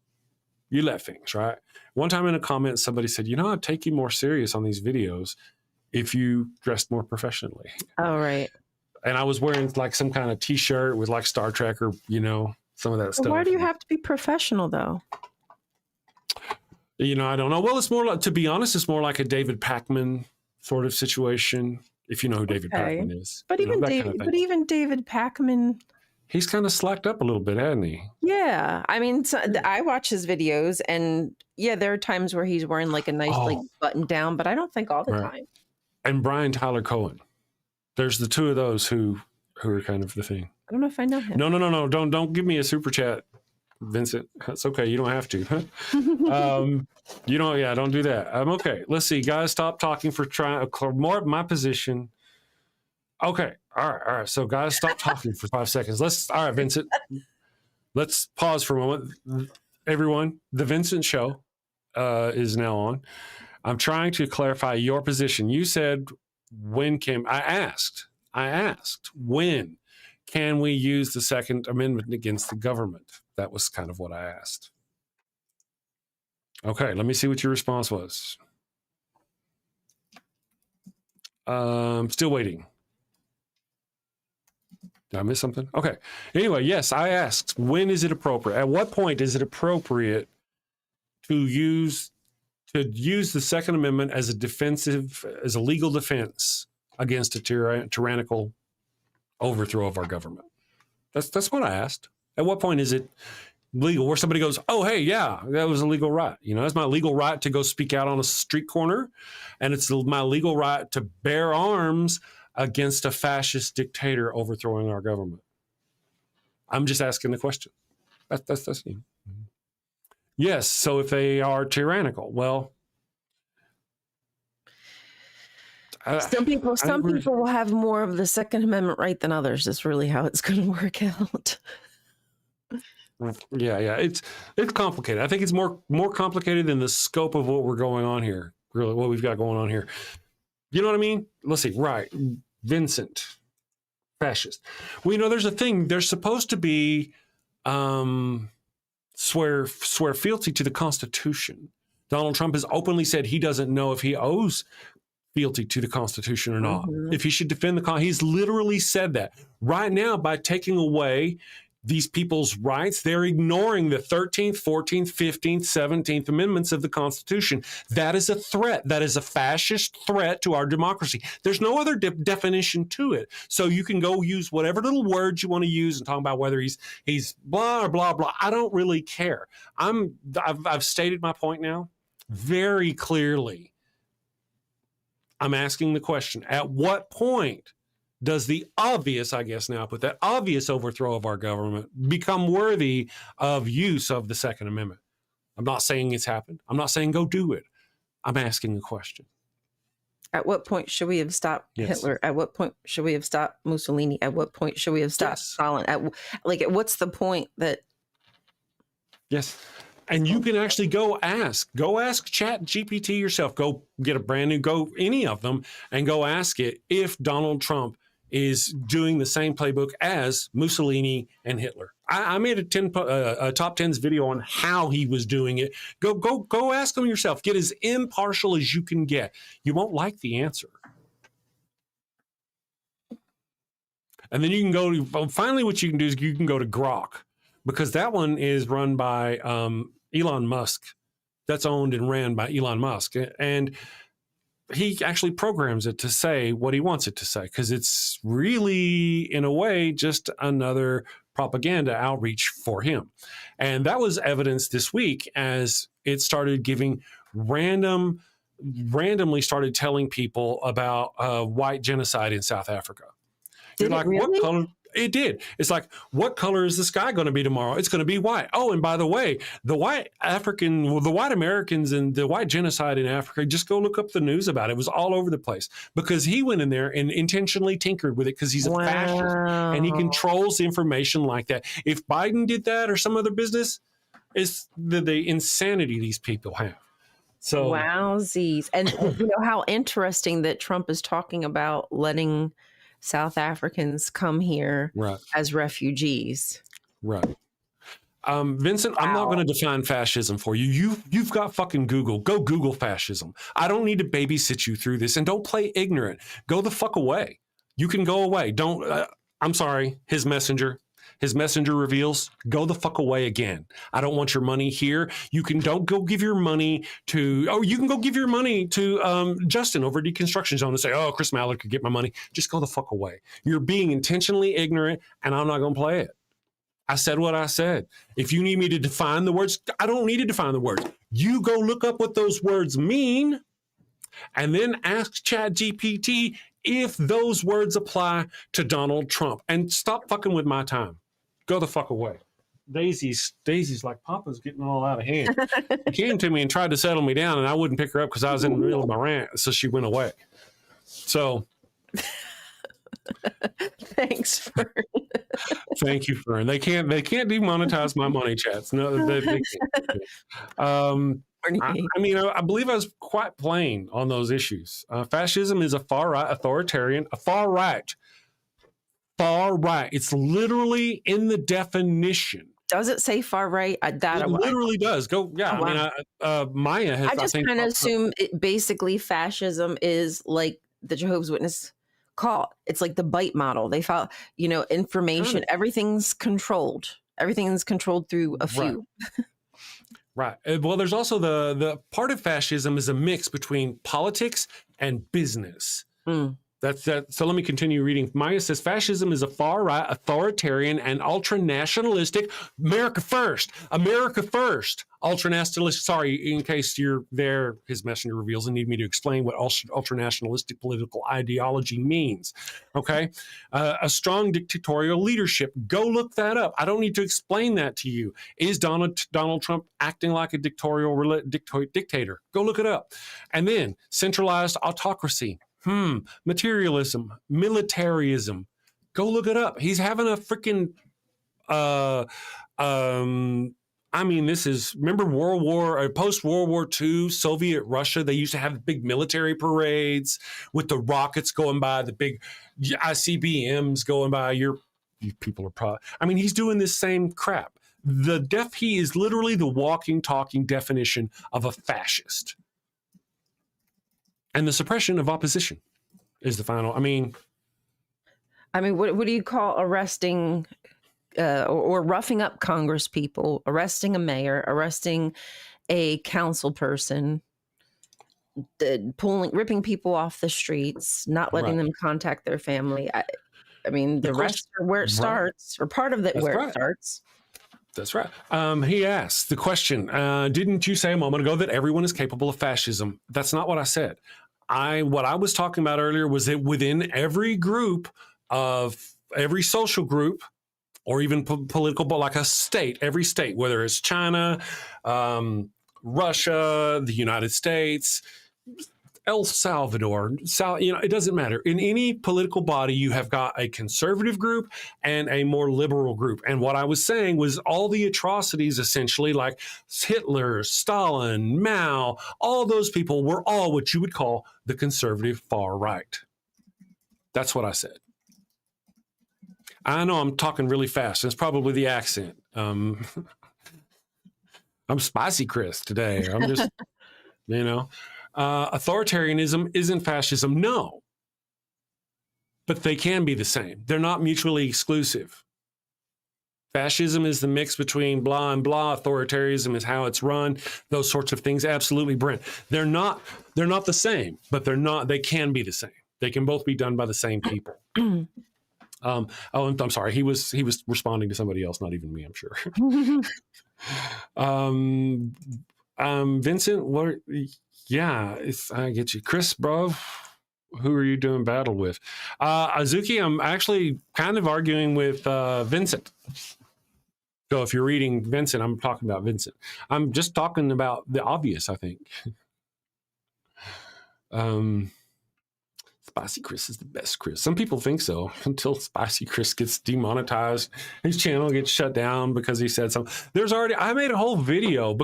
right? One time in a comment, somebody said, I'd take you more serious on these videos if you dressed more professionally. Oh, right. And I was wearing like some kind of t-shirt with like Star Trek or, some of that stuff. Why do you have to be professional though? I don't know. Well, it's more like, to be honest, it's more like a David Pakman sort of situation. If you know who David Pakman is. But even David Pakman, he's kind of slacked up a little bit, hasn't he? Yeah. I mean, I watch his videos and there are times where he's wearing like a nice like button down, but I don't think all the time. And Brian Tyler Cohen. There's the two of those who are kind of the thing. I don't know if I know him. No. Don't give me a super chat, Vincent. That's okay. You don't have to. Don't do that. I'm okay. Let's see, guys, stop talking for trying more of my position. Okay. All right. So guys, stop talking for 5 seconds. All right, Vincent, let's pause for a moment. Everyone, the Vincent Show is now on. I'm trying to clarify your position. You said, I asked, when can we use the Second Amendment against the government? That was kind of what I asked. Okay, let me see what your response was. Still waiting. Did I miss something? Okay. Anyway, yes, I asked, when is it appropriate? At what point is it appropriate to use the Second Amendment as a legal defense against a tyrannical overthrow of our government? That's what I asked. At what point is it legal where somebody goes, oh, hey, yeah, that was a legal right. That's my legal right to go speak out on a street corner. And it's my legal right to bear arms against a fascist dictator overthrowing our government. I'm just asking the question. That's Yes. So if they are tyrannical, well, Some people will have more of the Second Amendment right than others. That's really how it's going to work out. Yeah. It's complicated. I think it's more complicated than the scope of what we're going on here. Really, what we've got going on here. You know what I mean? Let's see. Right, Vincent, fascist. Well, there's a thing. They're supposed to be swear fealty to the Constitution. Donald Trump has openly said he doesn't know if he owes fealty to the Constitution or not. Mm-hmm. If he should defend the Constitution, he's literally said that. Right now, by taking away these people's rights, they're ignoring the 13th, 14th, 15th, 17th Amendments of the Constitution. That is a threat. That is a fascist threat to our democracy. There's no other definition to it. So you can go use whatever little words you want to use and talk about whether he's blah or blah, blah. I don't really care. I've stated my point now very clearly. I'm asking the question, at what point does the obvious, I guess now I put that obvious overthrow of our government become worthy of use of the Second Amendment? I'm not saying it's happened. I'm not saying go do it. I'm asking a question. At what point should we have stopped Hitler? At what point should we have stopped Mussolini? At what point should we have stopped Stalin? What's the point that? Yes. And you can actually go ask Chat GPT yourself. Go get a brand new, any of them, and go ask it if Donald Trump is doing the same playbook as Mussolini and Hitler. I made a top 10s video on how he was doing it. Go ask him yourself. Get as impartial as you can get. You won't like the answer. And then you can go to, finally what you can do is you can go to Grok, because that one is run by Elon Musk. That's owned and ran by Elon Musk. And he actually programs it to say what he wants it to say, because it's really, in a way, just another propaganda outreach for him. And that was evidenced this week as it started giving randomly started telling people about white genocide in South Africa. Did it really? What color? It did. It's like, what color is the sky going to be tomorrow? It's going to be white. Oh, and by the way, the white Americans and the white genocide in Africa, just go look up the news about it. It was all over the place because he went in there and intentionally tinkered with it because he's a fascist and he controls information like that. If Biden did that or some other business, it's the insanity these people have. So wowsies. And how interesting that Trump is talking about letting South Africans come here as refugees. Right. Vincent, wow. I'm not going to define fascism for you. You've got fucking Google. Go Google fascism. I don't need to babysit you through this, and don't play ignorant. Go the fuck away. You can go away. Don't, I'm sorry, his messenger reveals, go the fuck away again. I don't want your money here. Don't go give your money to, you can go give your money to Justin over at Deconstruction Zone and say, oh, Chris Mallard could get my money. Just go the fuck away. You're being intentionally ignorant, and I'm not going to play it. I said what I said. If you need me to define the words, I don't need to define the words. You go look up what those words mean, and then ask ChatGPT if those words apply to Donald Trump. And stop fucking with my time. Go the fuck away. Daisy's like, Papa's getting all out of hand. She came to me and tried to settle me down, and I wouldn't pick her up because I was in the middle of my rant, so she went away. So thanks, Fern. Thank you, Fern. They can't demonetize my money chats. No, they can't. I believe I was quite plain on those issues. Fascism is a far right authoritarian, far right. It's literally in the definition. Does it say far right? It literally does. Go, yeah. Oh, wow. Maya has. I just kind of assume basically fascism is like the Jehovah's Witness cult. It's like the bite model. They follow, information. Everything's controlled. Everything's controlled through a few. Right. Well, there's also the part of fascism is a mix between politics and business. That's that. So let me continue reading. Maya says fascism is a far right, authoritarian, and ultra nationalistic. America first, ultra nationalistic. Sorry, in case you're there, his messenger reveals and need me to explain what ultra nationalistic political ideology means. Okay, a strong dictatorial leadership. Go look that up. I don't need to explain that to you. Is Donald Trump acting like a dictator? Go look it up. And then centralized autocracy. Materialism, militarism. Go look it up. He's having a freaking, this is, remember post-World War II, Soviet Russia, they used to have big military parades with the rockets going by, the big ICBMs going by. You people are probably, he's doing this same crap. He is literally the walking, talking definition of a fascist. And the suppression of opposition is the final. What do you call arresting or roughing up Congress people, arresting a mayor, arresting a council person, ripping people off the streets, not letting them contact their family? The rest are where it starts, or part of it where it starts. That's right. He asked the question, didn't you say a moment ago that everyone is capable of fascism? That's not what I said. What I was talking about earlier was that within every group every social group, or even political, but like a state, every state, whether it's China, Russia, the United States, El Salvador, it doesn't matter. In any political body, you have got a conservative group and a more liberal group. And what I was saying was all the atrocities, essentially, like Hitler, Stalin, Mao, all those people were all what you would call the conservative far right. That's what I said. I know I'm talking really fast. It's probably the accent. I'm spicy Chris today. I'm just, authoritarianism isn't fascism. No. But they can be the same. They're not mutually exclusive. Fascism is the mix between blah and blah. Authoritarianism is how it's run. Those sorts of things. Absolutely, Brent. They're not the same, but they can be the same. They can both be done by the same people. I'm sorry. He was responding to somebody else, not even me, I'm sure. Vincent, I get you. Chris, bro, who are you doing battle with? Azuki, I'm actually kind of arguing with Vincent. So if you're reading Vincent, I'm talking about Vincent. I'm just talking about the obvious, I think. Spicy Chris is the best Chris. Some people think so until Spicy Chris gets demonetized. His channel gets shut down because he said something. I made a whole video. I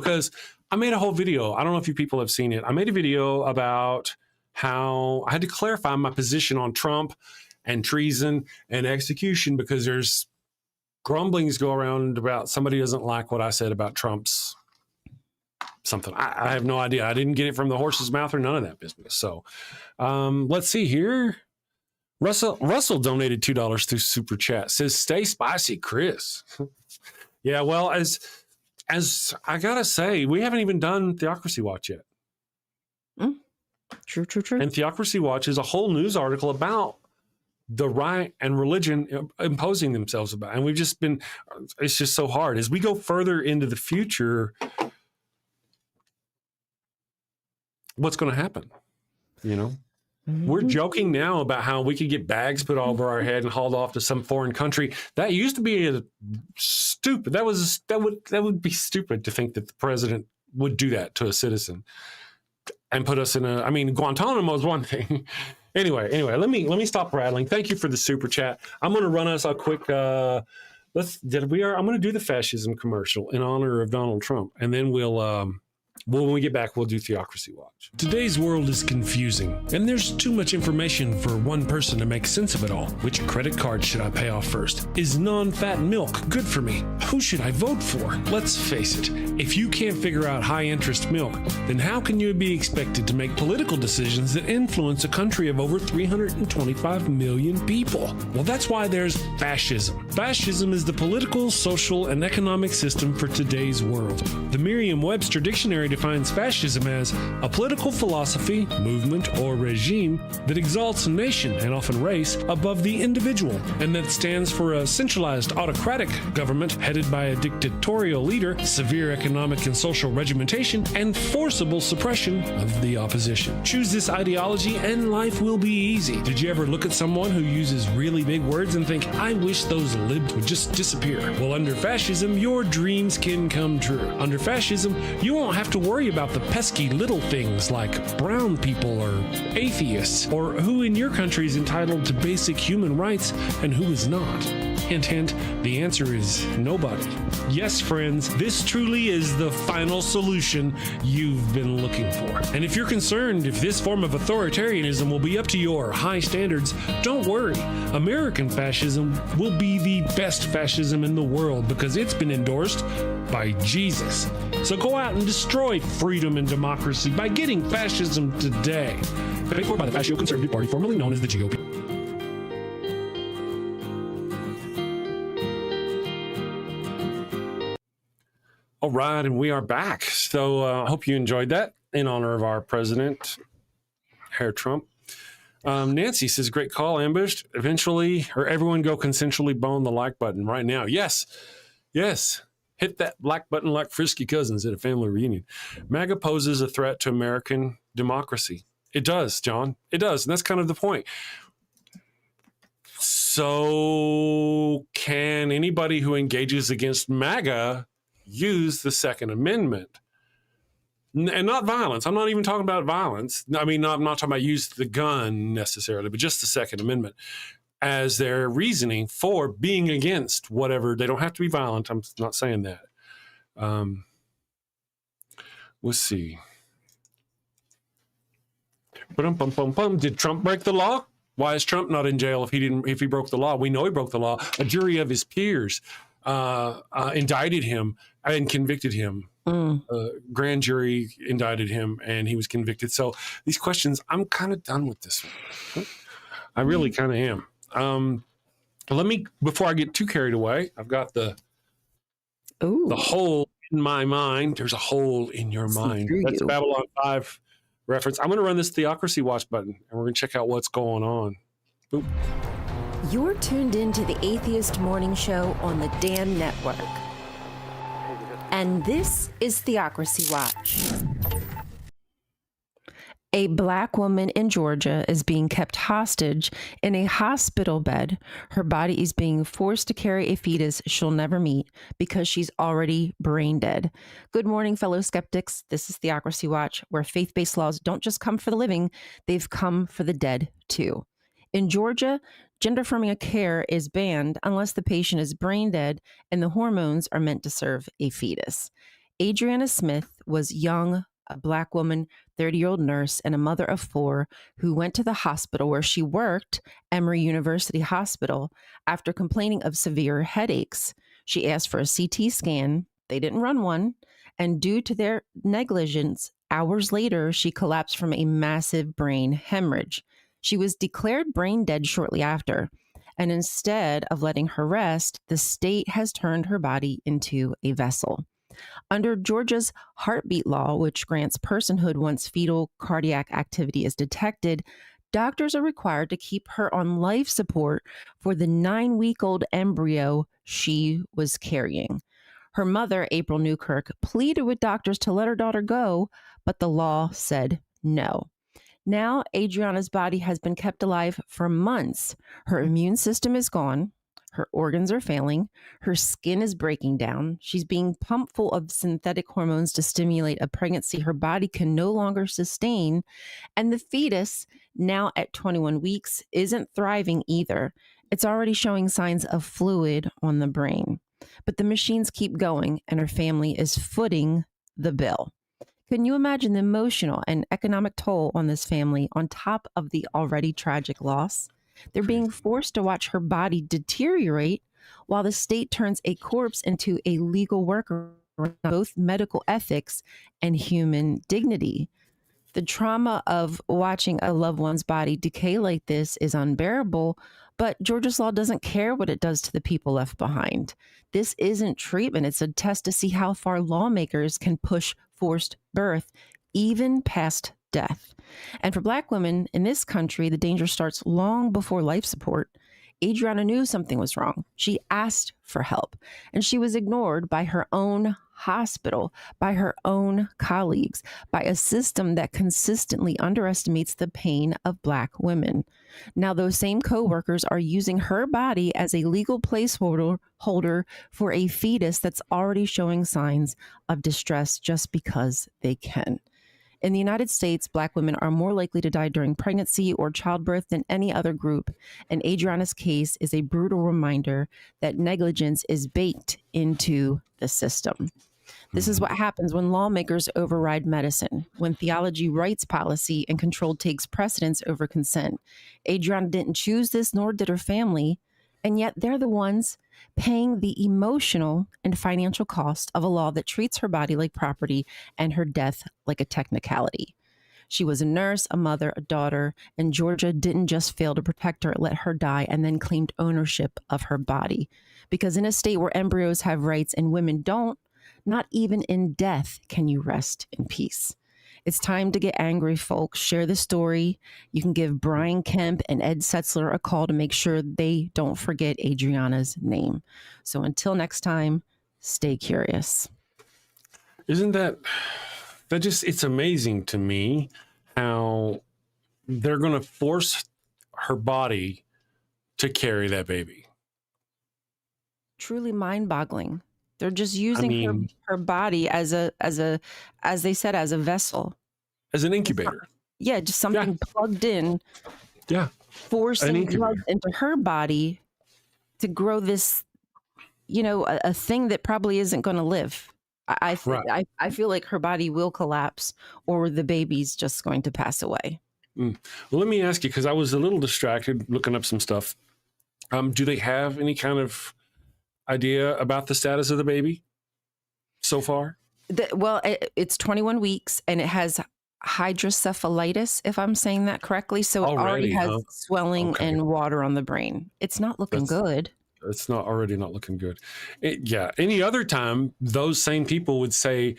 don't know if you people have seen it. I made a video about how I had to clarify my position on Trump and treason and execution because there's grumblings go around about somebody doesn't like what I said about Trump's something. I have no idea. I didn't get it from the horse's mouth or none of that business. So let's see here. Russell donated $2 through Super Chat. Says, stay spicy, Chris. Yeah, well, as I gotta say, we haven't even done Theocracy Watch yet. True. And Theocracy Watch is a whole news article about the right and religion imposing themselves about. And it's just so hard. As we go further into the future, what's going to happen? We're joking now about how we could get bags put over our head and hauled off to some foreign country. That used to be stupid. That would be stupid to think that the president would do that to a citizen and put us in Guantanamo is one thing. Anyway, let me stop rattling. Thank you for the super chat. I'm going to run us a quick. I'm going to do the fascism commercial in honor of Donald Trump, and then when we get back, we'll do Theocracy Watch. Today's world is confusing, and there's too much information for one person to make sense of it all. Which credit card should I pay off first? Is non-fat milk good for me? Who should I vote for? Let's face it, if you can't figure out high-interest milk, then how can you be expected to make political decisions that influence a country of over 325 million people? Well, that's why there's fascism. Fascism is the political, social, and economic system for today's world. The Merriam-Webster Dictionary defines fascism as a political philosophy, movement, or regime that exalts a nation, and often race, above the individual, and that stands for a centralized autocratic government headed by a dictatorial leader, severe economic and social regimentation, and forcible suppression of the opposition. Choose this ideology and life will be easy. Did you ever look at someone who uses really big words and think, I wish those libs would just disappear? Well, under fascism, your dreams can come true. Under fascism, you won't have to worry about the pesky little things like brown people or atheists, or who in your country is entitled to basic human rights and who is not. Hint, hint, the answer is nobody. Yes, friends, this truly is the final solution you've been looking for. And if you're concerned if this form of authoritarianism will be up to your high standards, don't worry. American fascism will be the best fascism in the world because it's been endorsed by Jesus. So go out and destroy freedom and democracy by getting fascism today. Paid for by the Fascio-Conservative Party, formerly known as the GOP. All right, and we are back. So I hope you enjoyed that in honor of our president, Herr Trump. Nancy says, great call, ambushed. Eventually, or everyone go consensually bone the like button right now. Yes, yes. Hit that black button like frisky cousins at a family reunion. MAGA poses a threat to American democracy. It does, John. It does. And that's kind of the point. So can anybody who engages against MAGA use the Second Amendment? And not violence. I'm not even talking about violence. I mean, I'm not talking about use the gun necessarily, but just the Second Amendment as their reasoning for being against whatever. They don't have to be violent. I'm not saying that. Let's see. Did Trump break the law? Why is Trump not in jail if he broke the law? We know he broke the law. A jury of his peers indicted him and convicted him. Grand jury indicted him and he was convicted. So these questions, I'm kind of done with this one. I really kind of am. Let me, before I get too carried away, I've got the hole in my mind. There's a hole in your mind. That's a Babylon 5 reference. I'm going to run this Theocracy Watch button and we're going to check out what's going on. Boop. You're tuned into the Atheist Morning Show on the DAN Network. And this is Theocracy Watch. A black woman in Georgia is being kept hostage in a hospital bed. Her body is being forced to carry a fetus she'll never meet because she's already brain dead. Good morning, fellow skeptics. This is Theocracy Watch, where faith-based laws don't just come for the living, they've come for the dead, too. In Georgia, gender-affirming care is banned unless the patient is brain dead and the hormones are meant to serve a fetus. Adriana Smith was young, a black woman, 30-year-old nurse, and a mother of 4 who went to the hospital where she worked, Emory University Hospital, after complaining of severe headaches. She asked for a CT scan. They didn't run one. And due to their negligence, hours later, she collapsed from a massive brain hemorrhage. She was declared brain dead shortly after. And instead of letting her rest, the state has turned her body into a vessel. Under Georgia's heartbeat law, which grants personhood once fetal cardiac activity is detected, doctors are required to keep her on life support for the 9-week-old embryo she was carrying. Her mother, April Newkirk, pleaded with doctors to let her daughter go, but the law said no. Now, Adriana's body has been kept alive for months. Her immune system is gone. Her organs are failing. Her skin is breaking down. She's being pumped full of synthetic hormones to stimulate a pregnancy her body can no longer sustain. And the fetus, now at 21 weeks, isn't thriving either. It's already showing signs of fluid on the brain. But the machines keep going, and her family is footing the bill. Can you imagine the emotional and economic toll on this family on top of the already tragic loss? They're being forced to watch her body deteriorate while the state turns a corpse into a legal worker around both medical ethics and human dignity. The trauma of watching a loved one's body decay like this is unbearable, but Georgia's law doesn't care what it does to the people left behind. This isn't treatment. It's a test to see how far lawmakers can push forced birth, even past death. And for Black women in this country, the danger starts long before life support. Adriana knew something was wrong. She asked for help, and she was ignored by her own hospital, by her own colleagues, by a system that consistently underestimates the pain of Black women. Now, those same coworkers are using her body as a legal placeholder for a fetus that's already showing signs of distress just because they can. In the United States, Black women are more likely to die during pregnancy or childbirth than any other group, and Adriana's case is a brutal reminder that negligence is baked into the system. This is what happens when lawmakers override medicine, when theology writes policy and control takes precedence over consent. Adriana didn't choose this, nor did her family, and yet they're the ones paying the emotional and financial cost of a law that treats her body like property and her death like a technicality. She was a nurse, a mother, a daughter, and Georgia didn't just fail to protect her, let her die, and then claimed ownership of her body. Because in a state where embryos have rights and women don't, not even in death can you rest in peace. It's time to get angry, folks. Share the story. You can give Brian Kemp and Ed Setzler a call to make sure they don't forget Adriana's name. So until next time, stay curious. Isn't that just, it's amazing to me how they're going to force her body to carry that baby. Truly mind-boggling. They're just using her body as they said, as a vessel. As an incubator. Yeah, just something plugged in. Yeah. Forcing blood into her body to grow this, a thing that probably isn't going to live. I feel like her body will collapse or the baby's just going to pass away. Well, let me ask you, because I was a little distracted looking up some stuff. Do they have any kind of idea about the status of the baby so far? It's 21 weeks and it has hydrocephalitis, if I'm saying that correctly. So it already has swelling and water on the brain. It's not looking good. It's not looking good. Any other time, those same people would say,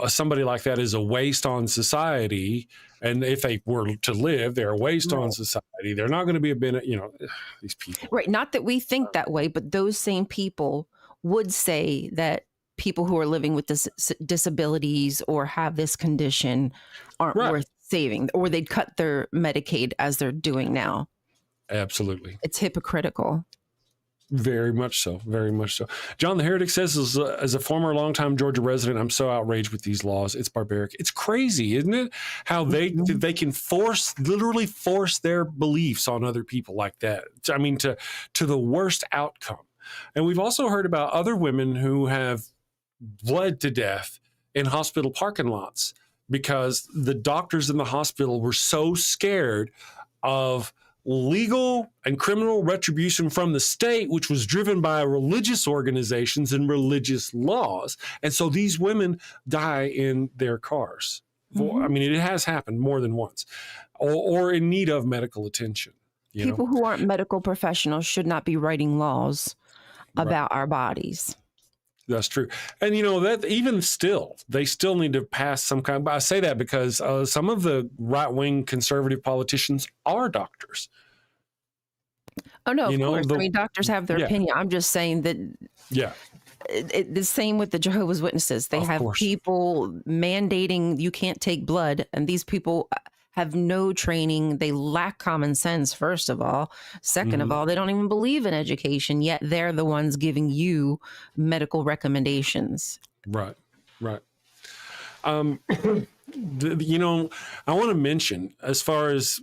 somebody like that is a waste on society. And if they were to live, they're a waste on society. They're not going to be these people. Right. Not that we think that way, but those same people would say that people who are living with disabilities or have this condition aren't worth saving, or they'd cut their Medicaid as they're doing now. Absolutely. It's hypocritical. Very much so. Very much so. John the Heretic says, as a former longtime Georgia resident, I'm so outraged with these laws. It's barbaric. It's crazy, isn't it? How they can literally force their beliefs on other people like that. I mean, to the worst outcome. And we've also heard about other women who have bled to death in hospital parking lots because the doctors in the hospital were so scared of legal and criminal retribution from the state, which was driven by religious organizations and religious laws. And so these women die in their cars. I mean, it has happened more than once, or in need of medical attention. People who aren't medical professionals should not be writing laws about our bodies. That's true. And, that even still, they still need to pass some kind. I say that because some of the right-wing conservative politicians are doctors. Oh, no, of course. Doctors have their opinion. I'm just saying that. Yeah. The same with the Jehovah's Witnesses. They have people mandating you can't take blood. And these people have no training. They lack common sense, first of all. Second of all, they don't even believe in education, yet they're the ones giving you medical recommendations. Right. I want to mention, as far as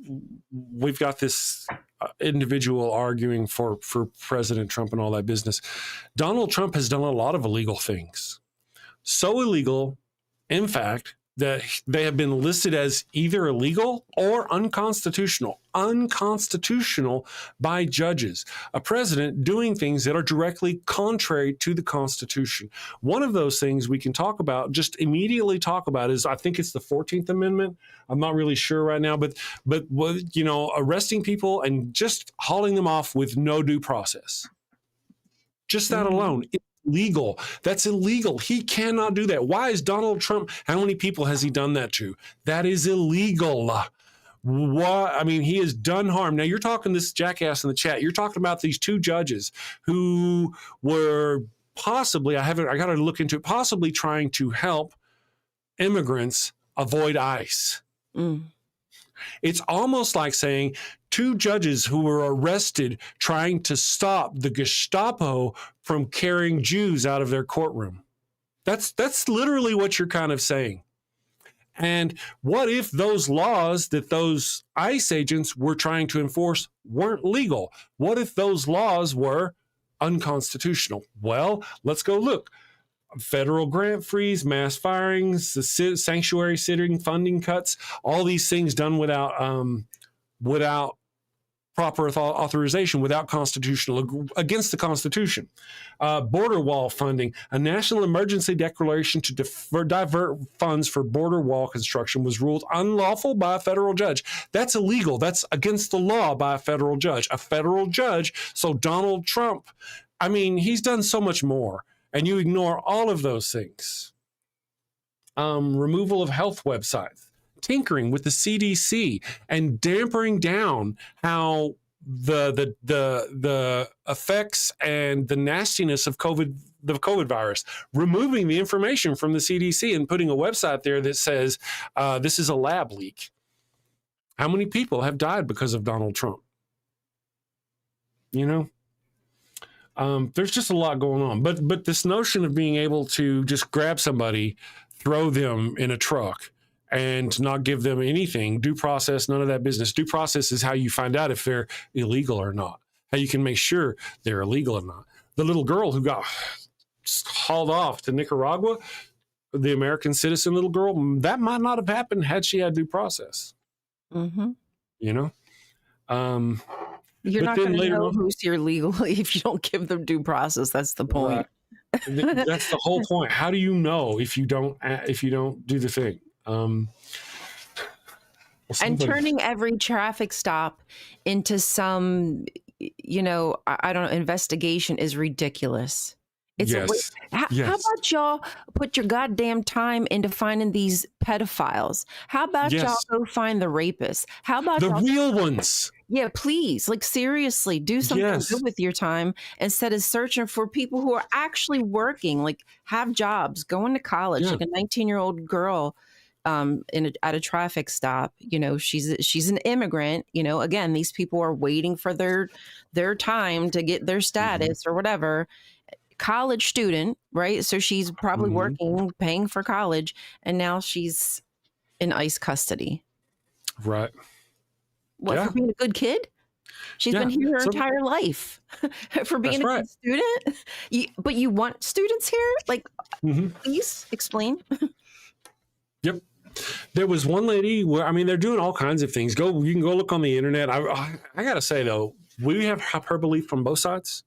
we've got this individual arguing for President Trump and all that business, Donald Trump has done a lot of illegal things. So illegal, in fact, that they have been listed as either illegal or unconstitutional by judges. A president doing things that are directly contrary to the Constitution. One of those things we can talk about, just immediately talk about, is I think it's the 14th Amendment. I'm not really sure right now, but arresting people and just hauling them off with no due process. Just that alone. Legal. That's illegal. He cannot do that. Why is Donald Trump, how many people has he done that to? That is illegal. What? I mean, he has done harm. Now you're talking this jackass in the chat. You're talking about these two judges who were possibly, I got to look into it, possibly trying to help immigrants avoid ICE. Mm. It's almost like saying two judges who were arrested trying to stop the Gestapo from carrying Jews out of their courtroom. That's literally what you're kind of saying. And what if those laws that those ICE agents were trying to enforce weren't legal? What if those laws were unconstitutional? Well, let's go look. Federal grant freeze, mass firings, the sanctuary sitting funding cuts, all these things done without proper authorization, without against the Constitution. Border wall funding, a national emergency declaration to divert funds for border wall construction was ruled unlawful by a federal judge. That's illegal. That's against the law by a federal judge. A federal judge. So Donald Trump, I mean, he's done so much more. And you ignore all of those things. Removal of health websites, tinkering with the CDC, and dampering down how the effects and the nastiness of the COVID virus, removing the information from the CDC and putting a website there that says this is a lab leak. How many people have died because of Donald Trump? You know? There's just a lot going on, but this notion of being able to just grab somebody, throw them in a truck, and not give them anything, due process, none of that business. Due process is how you find out if they're illegal or not, how you can make sure they're illegal or not. The little girl who got hauled off to Nicaragua, the American citizen little girl, that might not have happened had she had due process. Mm-hmm. You know? You're But not then going to later know on- who's here legally if you don't give them due process. That's the point. Right. That's the whole point. How do you know if you don't do the thing? And turning every traffic stop into some, I don't know, investigation is ridiculous. It's Yes. how about y'all put your goddamn time into finding these pedophiles? How about Yes. y'all go find the rapists? How about the y'all real ones. Yeah, please, like seriously, do something Yes. good with your time instead of searching for people who are actually working, like have jobs, going to college. Yeah. Like a 19-year-old girl at a traffic stop, she's an immigrant. Again, these people are waiting for their time to get their status or whatever. College student, right? So she's probably working, paying for college, and now she's in ICE custody. Right. What, Yeah. for being a good kid? She's been here her entire life for being That's a good student. But you want students here? Like, please explain. Yep. There was one lady where, I mean, they're doing all kinds of things. You can go look on the internet. I got to say, though, we have hyperbole from both sides.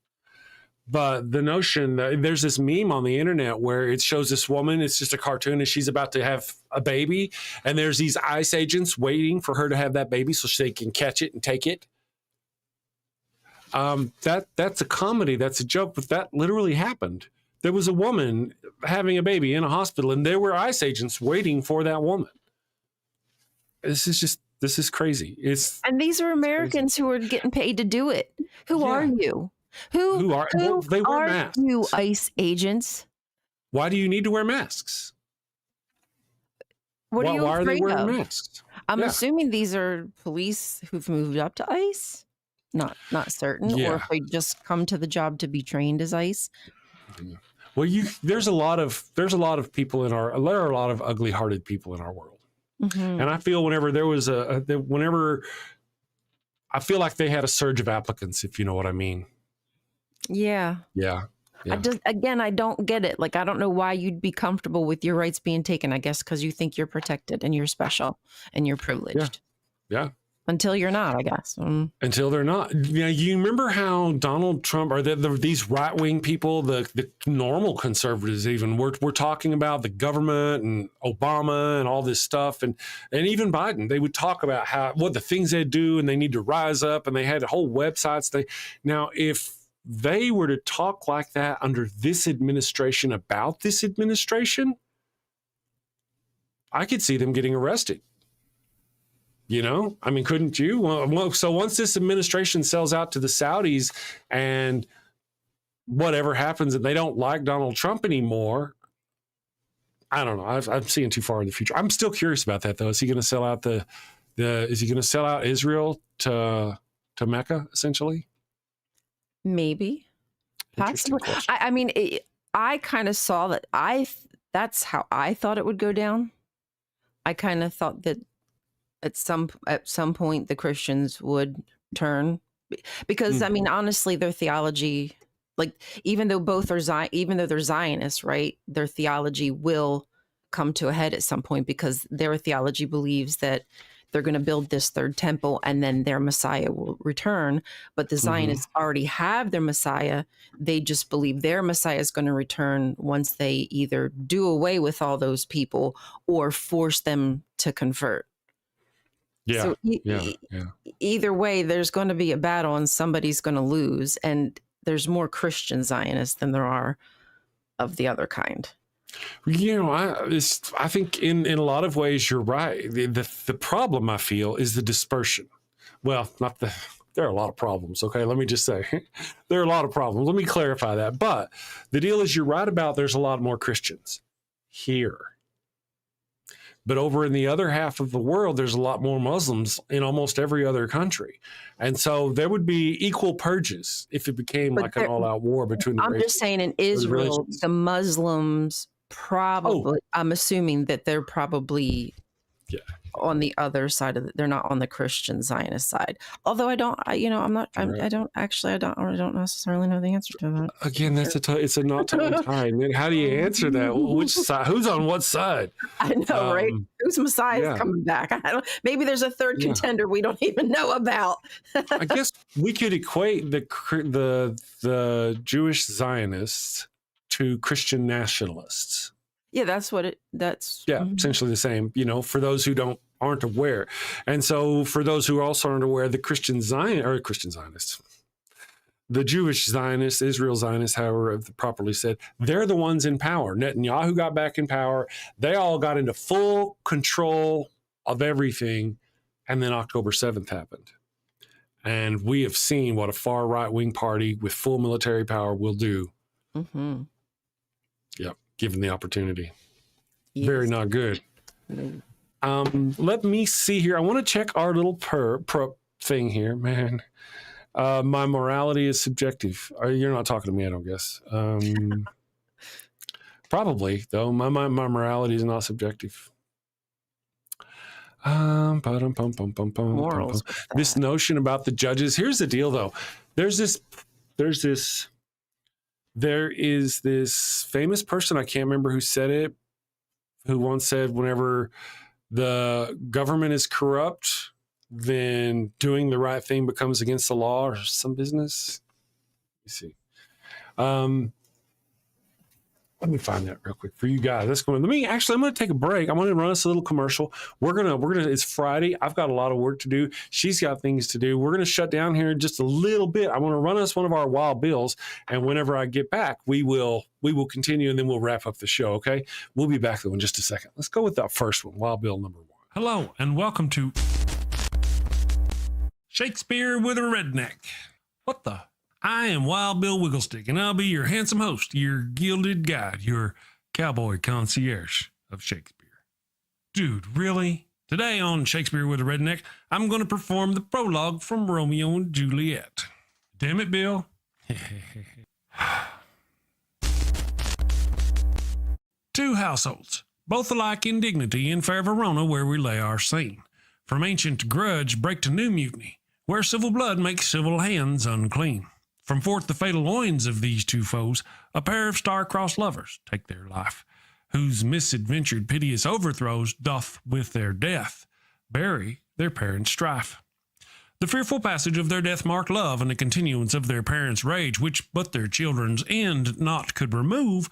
But the notion that there's this meme on the internet where it shows this woman, it's just a cartoon, and she's about to have a baby. And there's these ICE agents waiting for her to have that baby so they can catch it and take it. That's a comedy. That's a joke, but that literally happened. There was a woman having a baby in a hospital, and there were ICE agents waiting for that woman. This is crazy. And these are Americans who are getting paid to do it. Who are you? Who are they wear masks. you, ICE agents? Why do you need to wear masks? What are you why are they afraid wearing of? masks? I'm Yeah. assuming these are police who've moved up to ICE. Not certain, Yeah. or if they just come to the job to be trained as ICE. Well, there's a lot of people there are a lot of ugly-hearted people in our world, and I feel whenever there was whenever I feel like they had a surge of applicants, if you know what I mean. Yeah. Yeah. I don't get it. Like, I don't know why you'd be comfortable with your rights being taken. I guess because you think you're protected and you're special and you're privileged. Yeah. Until you're not, I guess. Until they're not. You remember how Donald Trump or these right-wing people, the normal conservatives even, we're talking about the government and Obama and all this stuff. And even Biden, they would talk about what the things they do and they need to rise up, and they had whole websites. Now, if they were to talk like that under this administration about this administration, I could see them getting arrested. You know, I mean, couldn't you? Well, so once this administration sells out to the Saudis and whatever happens and they don't like Donald Trump anymore, I don't know. I'm seeing too far in the future. I'm still curious about that, though. Is he going to sell out is he going to sell out Israel to Mecca, essentially? Maybe. Interesting Possibly. question. I mean, I kind of saw that. That's how I thought it would go down. I kind of thought that at some point the Christians would turn, because I mean, honestly, their theology, like even though they're Zionists, right? Their theology will come to a head at some point, because their theology believes that they're going to build this third temple and then their Messiah will return. But the Zionists already have their Messiah. They just believe their Messiah is going to return once they either do away with all those people or force them to convert. Yeah. So either way, there's going to be a battle and somebody's going to lose. And there's more Christian Zionists than there are of the other kind. You know, I think in a lot of ways you're right. The problem I feel is the dispersion. Well, there are a lot of problems. Okay, let me just say there are a lot of problems. Let me clarify that. But the deal is, you're right about there's a lot more Christians here. But over in the other half of the world, there's a lot more Muslims in almost every other country. And so there would be equal purges if it became like an all-out war between the races. I'm just saying, in Israel, the Muslims probably, I'm assuming that they're probably on the other side of they're not on the Christian Zionist side. Although I don't necessarily know the answer to that. Again, it's a not tongue tied. And how do you answer that? Which side? Who's on what side? I know, right? Whose Messiah is coming back? Maybe there's a third contender we don't even know about. I guess we could equate the Jewish Zionists to Christian nationalists. Yeah, that's essentially the same, you know, for those who aren't aware. And so for those who also aren't aware, the Christian Zionists, the Jewish Zionists, Israel Zionists, however properly said, they're the ones in power. Netanyahu got back in power. They all got into full control of everything. And then October 7th happened. And we have seen what a far right-wing party with full military power will do. Mm-hmm. Yep. Given the opportunity. Yes. Very not good. Let me see here. I want to check our little thing here, man. My morality is subjective. You're not talking to me, I don't guess. Probably, though. My morality is not subjective. Morals. This notion about the judges. Here's the deal, though. There is this famous person, I can't remember who said it, who once said, whenever the government is corrupt, then doing the right thing becomes against the law or some business. Let me see. Let me find that real quick for you guys. I'm going to take a break. I'm going to run us a little commercial. It's Friday. I've got a lot of work to do. She's got things to do. We're going to shut down here in just a little bit. I want to run us one of our wild bills. And whenever I get back, we will continue, and then we'll wrap up the show. Okay. We'll be back though in just a second. Let's go with that first one. Wild bill number 1. Hello, and welcome to Shakespeare with a Redneck. What the? I am Wild Bill Wigglestick, and I'll be your handsome host, your gilded guide, your cowboy concierge of Shakespeare. Dude, really? Today on Shakespeare with a Redneck, I'm going to perform the prologue from Romeo and Juliet. Damn it, Bill. Two households, both alike in dignity, in fair Verona, where we lay our scene. From ancient grudge break to new mutiny, where civil blood makes civil hands unclean. From forth the fatal loins of these two foes, a pair of star-crossed lovers take their life, whose misadventured piteous overthrows doth with their death bury their parents' strife. The fearful passage of their death-marked love and the continuance of their parents' rage, which but their children's end not could remove,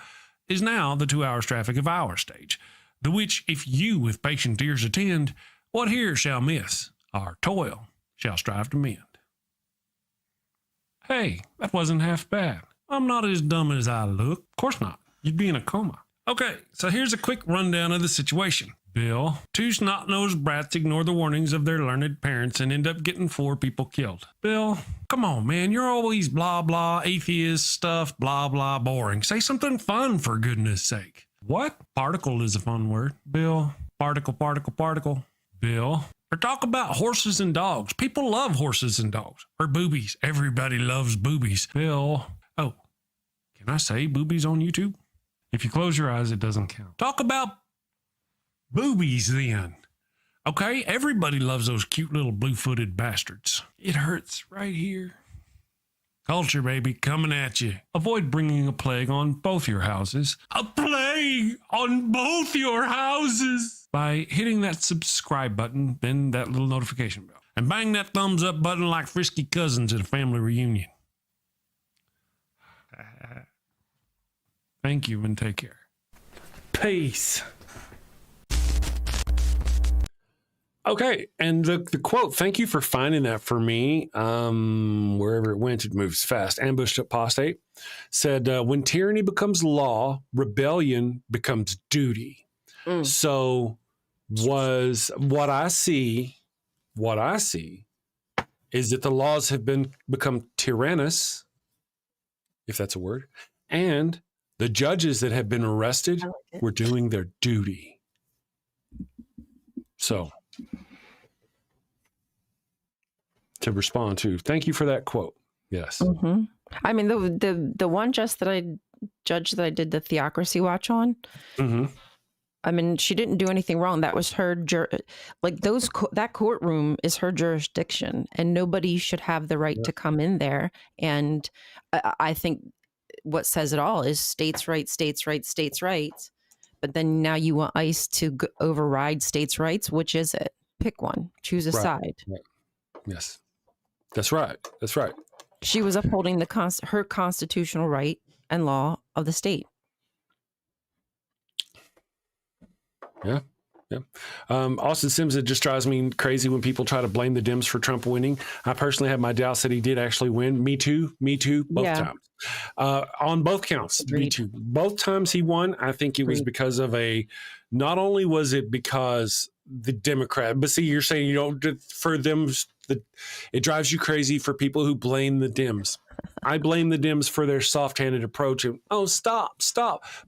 is now the 2 hours traffic of our stage, the which if you with patient ears attend, what here shall miss, our toil shall strive to mend. Hey, that wasn't half bad. I'm not as dumb as I look. Of course not. You'd be in a coma. Okay, so here's a quick rundown of the situation. Bill, two snot-nosed brats ignore the warnings of their learned parents and end up getting 4 people killed. Bill, come on, man. You're always blah, blah, atheist stuff, blah, blah, boring. Say something fun, for goodness sake. What? Particle is a fun word. Bill, particle, particle, particle. Bill, or talk about horses and dogs. People love horses and dogs. Or boobies. Everybody loves boobies. Bill, oh, can I say boobies on YouTube? If you close your eyes, it doesn't count. Talk about boobies then. Okay, everybody loves those cute little blue-footed bastards. It hurts right here. Culture, baby, coming at you. Avoid bringing a plague on both your houses. A plague on both your houses! By hitting that subscribe button, then that little notification bell. And bang that thumbs up button like frisky cousins at a family reunion. Thank you and take care. Peace. Okay, and the quote, thank you for finding that for me. Wherever it went, it moves fast. Ambushed apostate said, when tyranny becomes law, rebellion becomes duty. So was what I see is that the laws have become tyrannous, if that's a word, and the judges that have been arrested were doing their duty. So to respond to, thank you for that quote. Yes. Mm-hmm. I mean, the one judge that I did the Theocracy Watch on. Mm-hmm. I mean, she didn't do anything wrong. That was her, that courtroom is her jurisdiction, and nobody should have the right to come in there. And I think what says it all is states' rights, states' rights, states' rights. But then now you want ICE to override states' rights. Which is it? Pick one. Choose a side. Right. Yes, that's right. That's right. She was upholding her constitutional right and law of the state. Yeah. Yeah. Austin Sims, it just drives me crazy when people try to blame the Dems for Trump winning. I personally have my doubts that he did actually win. Me too, both times. On both counts, Agreed. Me too. Both times he won, I think it was because of not only was it because the Democrat, but see, you're saying, for them, it drives you crazy for people who blame the Dems. I blame the Dems for their soft-handed approach. And, stop.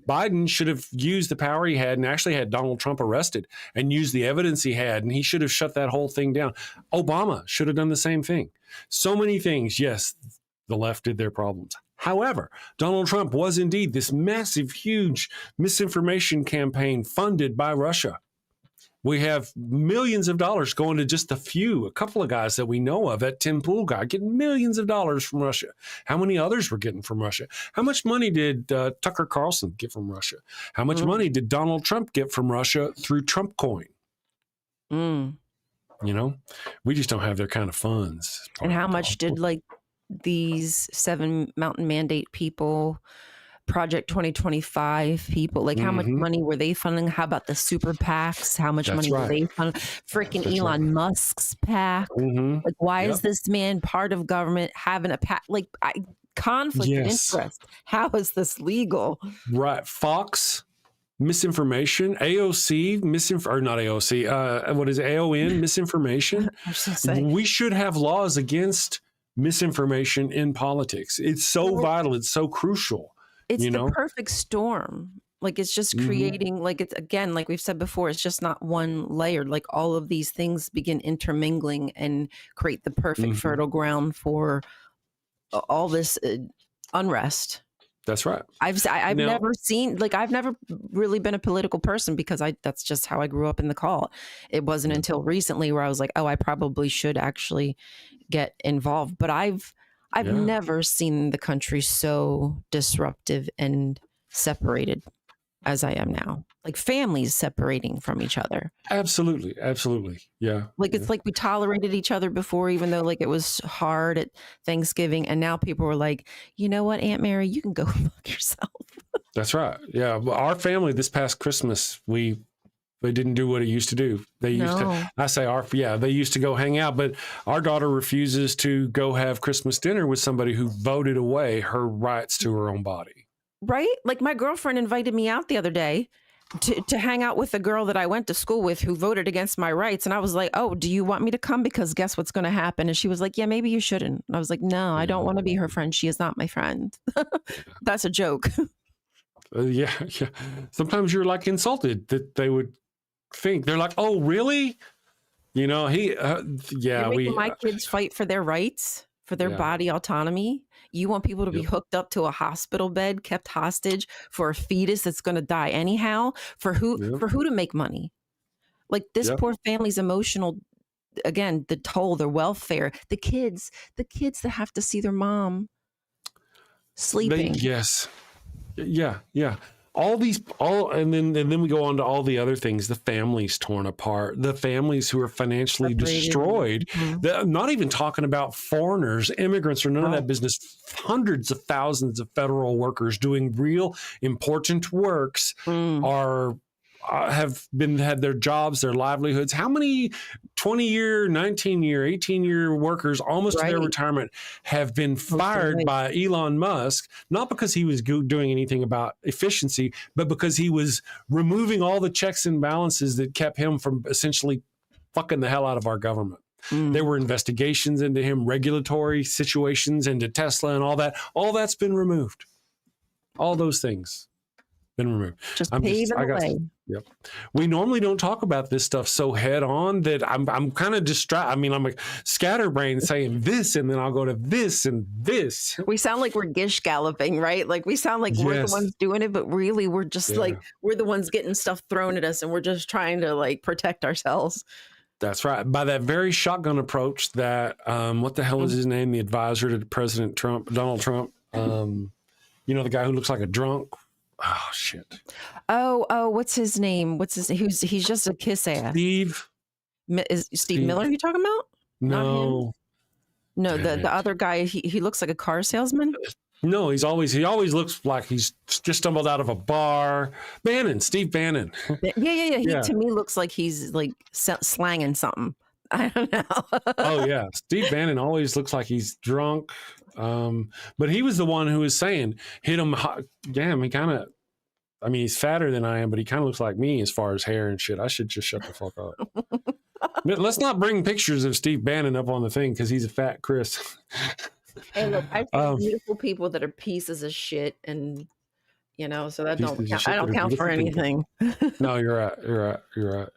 Biden should have used the power he had and actually had Donald Trump arrested and used the evidence he had, and he should have shut that whole thing down. Obama should have done the same thing. So many things, yes, the left did their problems. However, Donald Trump was indeed this massive, huge misinformation campaign funded by Russia. We have millions of dollars going to just a couple of guys that we know of. That Tim Pool guy getting millions of dollars from Russia. How many others were getting from Russia? How much money did Tucker Carlson get from Russia? How much money did Donald Trump get from Russia through Trump coin? We just don't have their kind of funds. And how much did these 7 Mountain Mandate people, Project 2025 people, how much money were they funding? How about the super PACs? How much money were they funding? Freaking Elon Musk's PAC. Why is this man part of government having a PAC? Conflict of interest. How is this legal? Right. Fox, misinformation. AOC, not AOC. What is it? AON, misinformation. We should have laws against misinformation in politics. It's so vital. It's so crucial. It's the perfect storm. It's just creating, it's again, like we've said before, it's just not one layer. All of these things begin intermingling and create the perfect fertile ground for all this unrest. That's right. I've never seen, I've never really been a political person because that's just how I grew up in the call. It wasn't until recently where I was like, I probably should actually get involved. But I've never seen the country so disruptive and separated as I am now. Families separating from each other. Absolutely. Yeah. It's like we tolerated each other before, even though it was hard at Thanksgiving. And now people were like, you know what, Aunt Mary, you can go fuck yourself. That's right. Yeah. Well, our family this past Christmas, they didn't do what it used to do. They used to, they used to go hang out, but our daughter refuses to go have Christmas dinner with somebody who voted away her rights to her own body. Right? My girlfriend invited me out the other day to hang out with a girl that I went to school with who voted against my rights. And I was like, oh, do you want me to come? Because guess what's going to happen? And she was like, yeah, maybe you shouldn't. And I was like, no, I don't want to be her friend. She is not my friend. That's a joke. Yeah. Sometimes you're like insulted that they would think. They're like, oh, really? You know, You're making my kids fight for their rights, for their body autonomy. You want people to be hooked up to a hospital bed, kept hostage for a fetus that's going to die anyhow. For who? For who to make money? Like this poor family's emotional, again, the toll, their welfare, the kids that have to see their mom sleeping. Yes. Yeah. And then we go on to all the other things, the families torn apart, the families who are financially destroyed. Not even talking about foreigners, immigrants, or none of that business. Hundreds of thousands of federal workers doing real important works have had their jobs, their livelihoods. How many 20-year, 19-year, 18-year workers almost to their retirement have been fired by Elon Musk, not because he was doing anything about efficiency, but because he was removing all the checks and balances that kept him from essentially fucking the hell out of our government. There were investigations into him, regulatory situations into Tesla and all that. All that's been removed. All those things been removed. Just paving the way. Yep. We normally don't talk about this stuff so head on that I'm kind of distracted. I mean, I'm a scatterbrain saying this, and then I'll go to this and this. We sound like we're gish galloping, right? Like we sound like we're the ones doing it, but really we're just like, we're the ones getting stuff thrown at us, and we're just trying to like protect ourselves. That's right. By that very shotgun approach that, what the hell is his name? The advisor to President Trump, Donald Trump. You know, the guy who looks like a drunk. Oh shit. Oh, what's his name? He's just a kiss ass. Steve Miller you talking about? No. No, the other guy, he looks like a car salesman. No, he always looks like he's just stumbled out of a bar. Steve Bannon. Yeah. He to me looks like he's like slanging something. I don't know. Oh yeah. Steve Bannon always looks like he's drunk. But he was the one who was saying, hit him hot. Damn, he's fatter than I am, but he kind of looks like me as far as hair and shit. I should just shut the fuck up. Let's not bring pictures of Steve Bannon up on the thing because he's a fat Chris. Hey, look, I've seen beautiful people that are pieces of shit, and you know, so that don't count. I don't count for anything. No, you're right.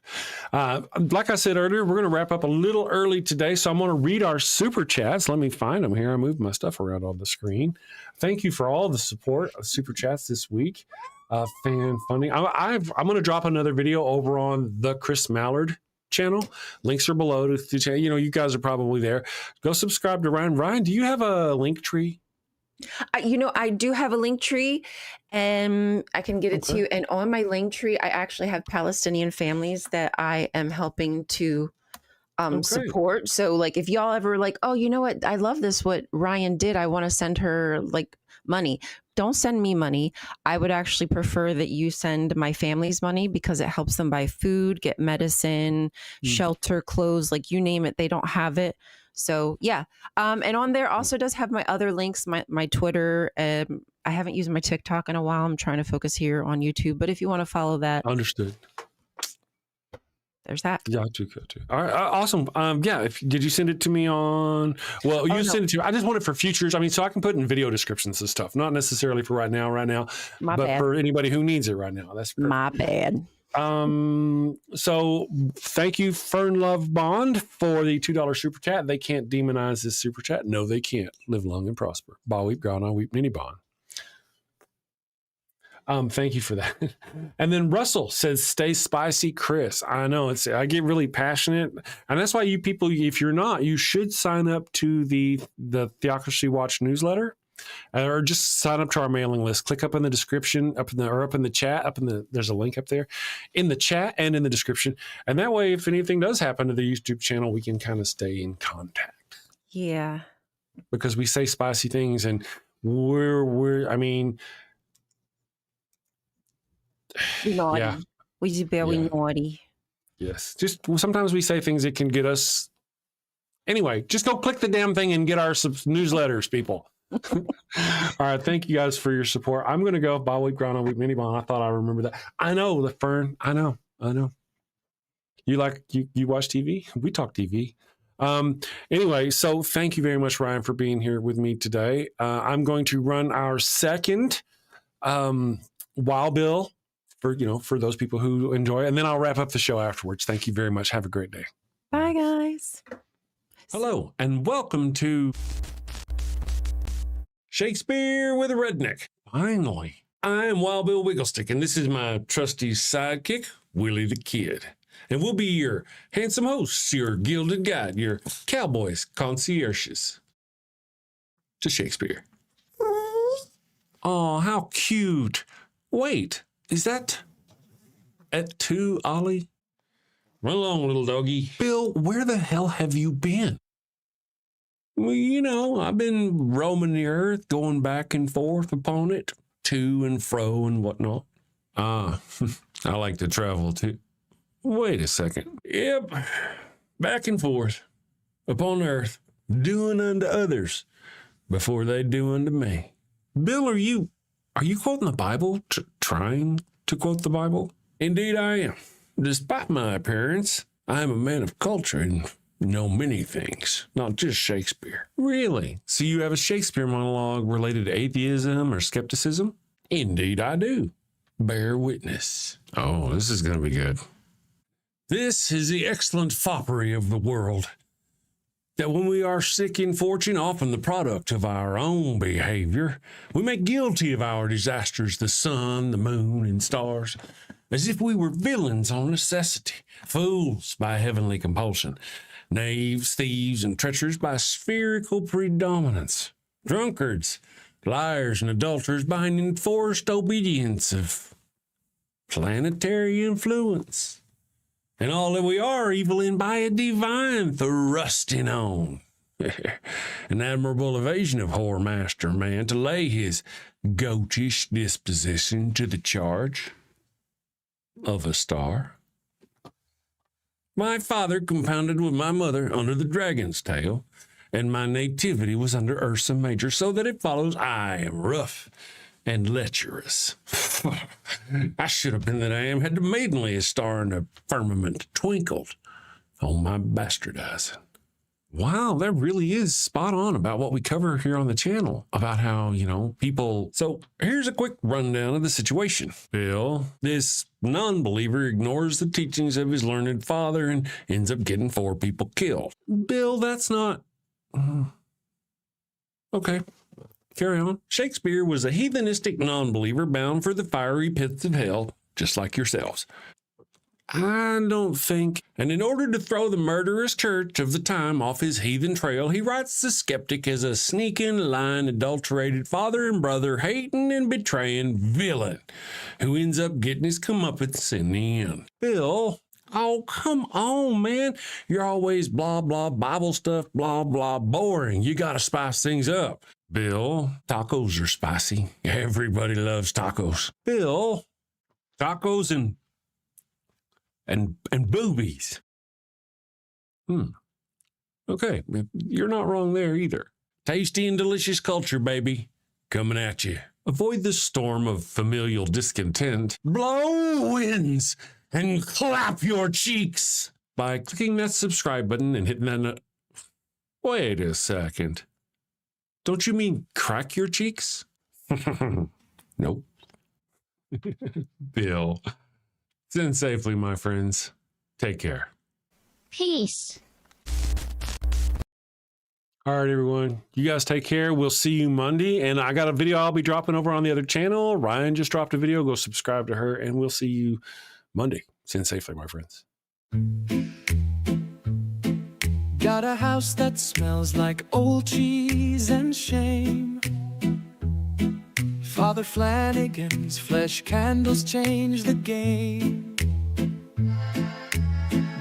Like I said earlier, we're going to wrap up a little early today, so I'm going to read our super chats. Let me find them here. I moved my stuff around on the screen. Thank you for all the support of super chats this week. Fan funding. I'm going to drop another video over on the Chris Mallard channel. Links are below to channel. You know, you guys are probably there. Go subscribe to Rion. Rion, do you have a link tree? I do have a link tree, and I can get it to you. And on my link tree, I actually have Palestinian families that I am helping to support. So like, if y'all ever like, oh, you know what? I love this, what Rion did. I want to send her like money. Don't send me money. I would actually prefer that you send my family's money because it helps them buy food, get medicine, shelter, clothes, like you name it. They don't have it. So yeah. And on there also does have my other links, my Twitter. I haven't used my TikTok in a while. I'm trying to focus here on YouTube, but if you want to follow that. Understood. There's that. Yeah, I do. All right, awesome. Did you send it to me on? Well, send it to me. I just want it for futures. I mean, so I can put in video descriptions and stuff, not necessarily for right now, My but bad. For anybody who needs it right now. That's perfect. My bad. So thank you, Fern Love Bond, for the $2 super chat. They can't demonize this super chat. No, they can't. Live long and prosper. Ba weep, God, I weep, Ninny Bond. Thank you for that. And then Russell says, stay spicy, Chris. I know I get really passionate. And that's why you people, if you're not, you should sign up to the Theocracy Watch newsletter, or just sign up to our mailing list. Click up in the description, up in the chat, there's a link up there in the chat and in the description. And that way, if anything does happen to the YouTube channel, we can kind of stay in contact. Yeah. Because we say spicy things, and I mean, Naughty. Yeah. We very naughty. Yes. Just sometimes we say things that can get us. Anyway, just go click the damn thing and get our newsletters, people. All right. Thank you guys for your support. I'm going to go bye week, ground on week, mini bond. I thought I remember that. I know the Fern. I know. You watch TV? We talk TV. Anyway, so thank you very much, Rion, for being here with me today. I'm going to run our second Wild Bill for those people who enjoy it, and then I'll wrap up the show afterwards. Thank you very much. Have a great day. Bye, guys. Hello, and welcome to Shakespeare with a Redneck. Finally, I'm Wild Bill Wigglestick, and this is my trusty sidekick, Willie the Kid. And we'll be your handsome hosts, your gilded guide, your cowboys, concierges to Shakespeare. Oh, how cute. Wait, is that Et tu, Ollie? Run along, little doggy. Bill, where the hell have you been? Well, I've been roaming the earth, going back and forth upon it, to and fro and whatnot. I like to travel too. Wait a second. Yep, back and forth upon earth, doing unto others before they do unto me. Bill, are you quoting the Bible? Trying to quote the Bible? Indeed I am. Despite my appearance, I am a man of culture and know many things, not just Shakespeare. Really? So you have a Shakespeare monologue related to atheism or skepticism? Indeed I do. Bear witness. Oh, this is going to be good. This is the excellent foppery of the world, that when we are sick in fortune, often the product of our own behavior, we make guilty of our disasters the sun, the moon, and stars, as if we were villains on necessity, fools by heavenly compulsion, knaves, thieves, and treacherous by spherical predominance, drunkards, liars, and adulterers by an enforced obedience of planetary influence. And all that we are evil in by a divine thrusting on. An admirable evasion of whoremaster man to lay his goatish disposition to the charge of a star. My father compounded with my mother under the dragon's tail, and my nativity was under Ursa Major, so that it follows I am rough and lecherous. I should have been that I am had the maidenliest star in the firmament twinkled on my bastardizing. Wow, that really is spot on about what we cover here on the channel, about how, people... So here's a quick rundown of the situation. Bill, this non-believer, ignores the teachings of his learned father and ends up getting 4 people killed. Bill, that's not... Okay. Carry on. Shakespeare was a heathenistic non-believer bound for the fiery pits of hell, just like yourselves. I don't think. And in order to throw the murderous church of the time off his heathen trail, he writes the skeptic as a sneaking, lying, adulterated father and brother, hating and betraying villain who ends up getting his comeuppance in the end. Bill, oh, come on, man. You're always blah, blah, Bible stuff, blah, blah, boring. You got to spice things up. Bill, tacos are spicy. Everybody loves tacos. Bill, tacos and boobies. Okay, you're not wrong there either. Tasty and delicious culture, baby, coming at you. Avoid the storm of familial discontent. Blow winds and clap your cheeks by clicking that subscribe button and hitting that. Wait a second. Don't you mean crack your cheeks? Nope. Bill. Send safely, my friends. Take care. Peace. All right, everyone. You guys take care. We'll see you Monday. And I got a video I'll be dropping over on the other channel. Rion just dropped a video. Go subscribe to her, and we'll see you Monday. Send safely, my friends. Got a house that smells like old cheese and shame. Father Flanagan's flesh candles change the game.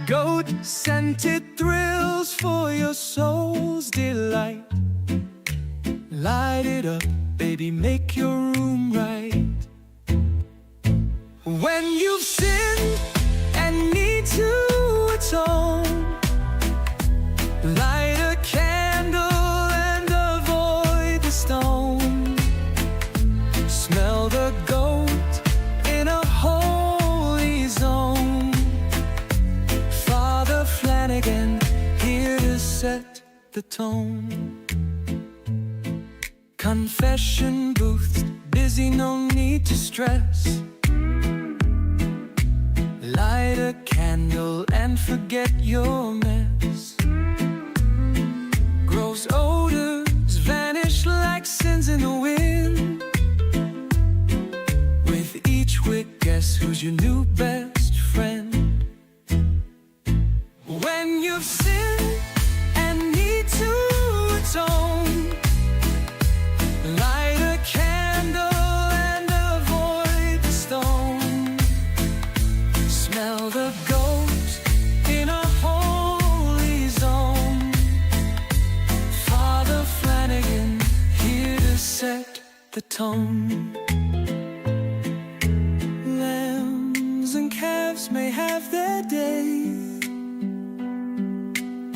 Goat-scented thrills for your soul's delight. Light it up, baby, make your room right. When you've sinned and need to atone, light a candle and avoid the stone. set the tone. Confession booths, busy, no need to stress. Light a candle and forget your mess. Gross odors vanish like sins in the wind. With each wick, guess who's your new best friend? When you've sinned and need to atone, light a candle and avoid the stone. Smell the goat in a holy zone. Father Flanagan here to set the tone. Lambs and calves may have their day,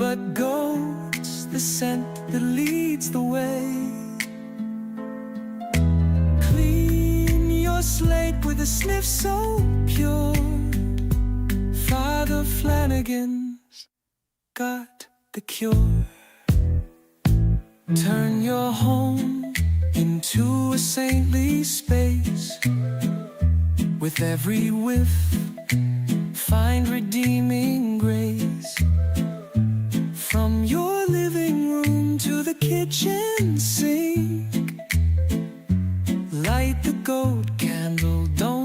but goat's the scent that leads the way. Clean your slate with a sniff so pure. Father Flanagan's got the cure. Turn your home into a saintly space. With every whiff, find redeeming grace. From your living room to the kitchen sink, light the gold candle, don't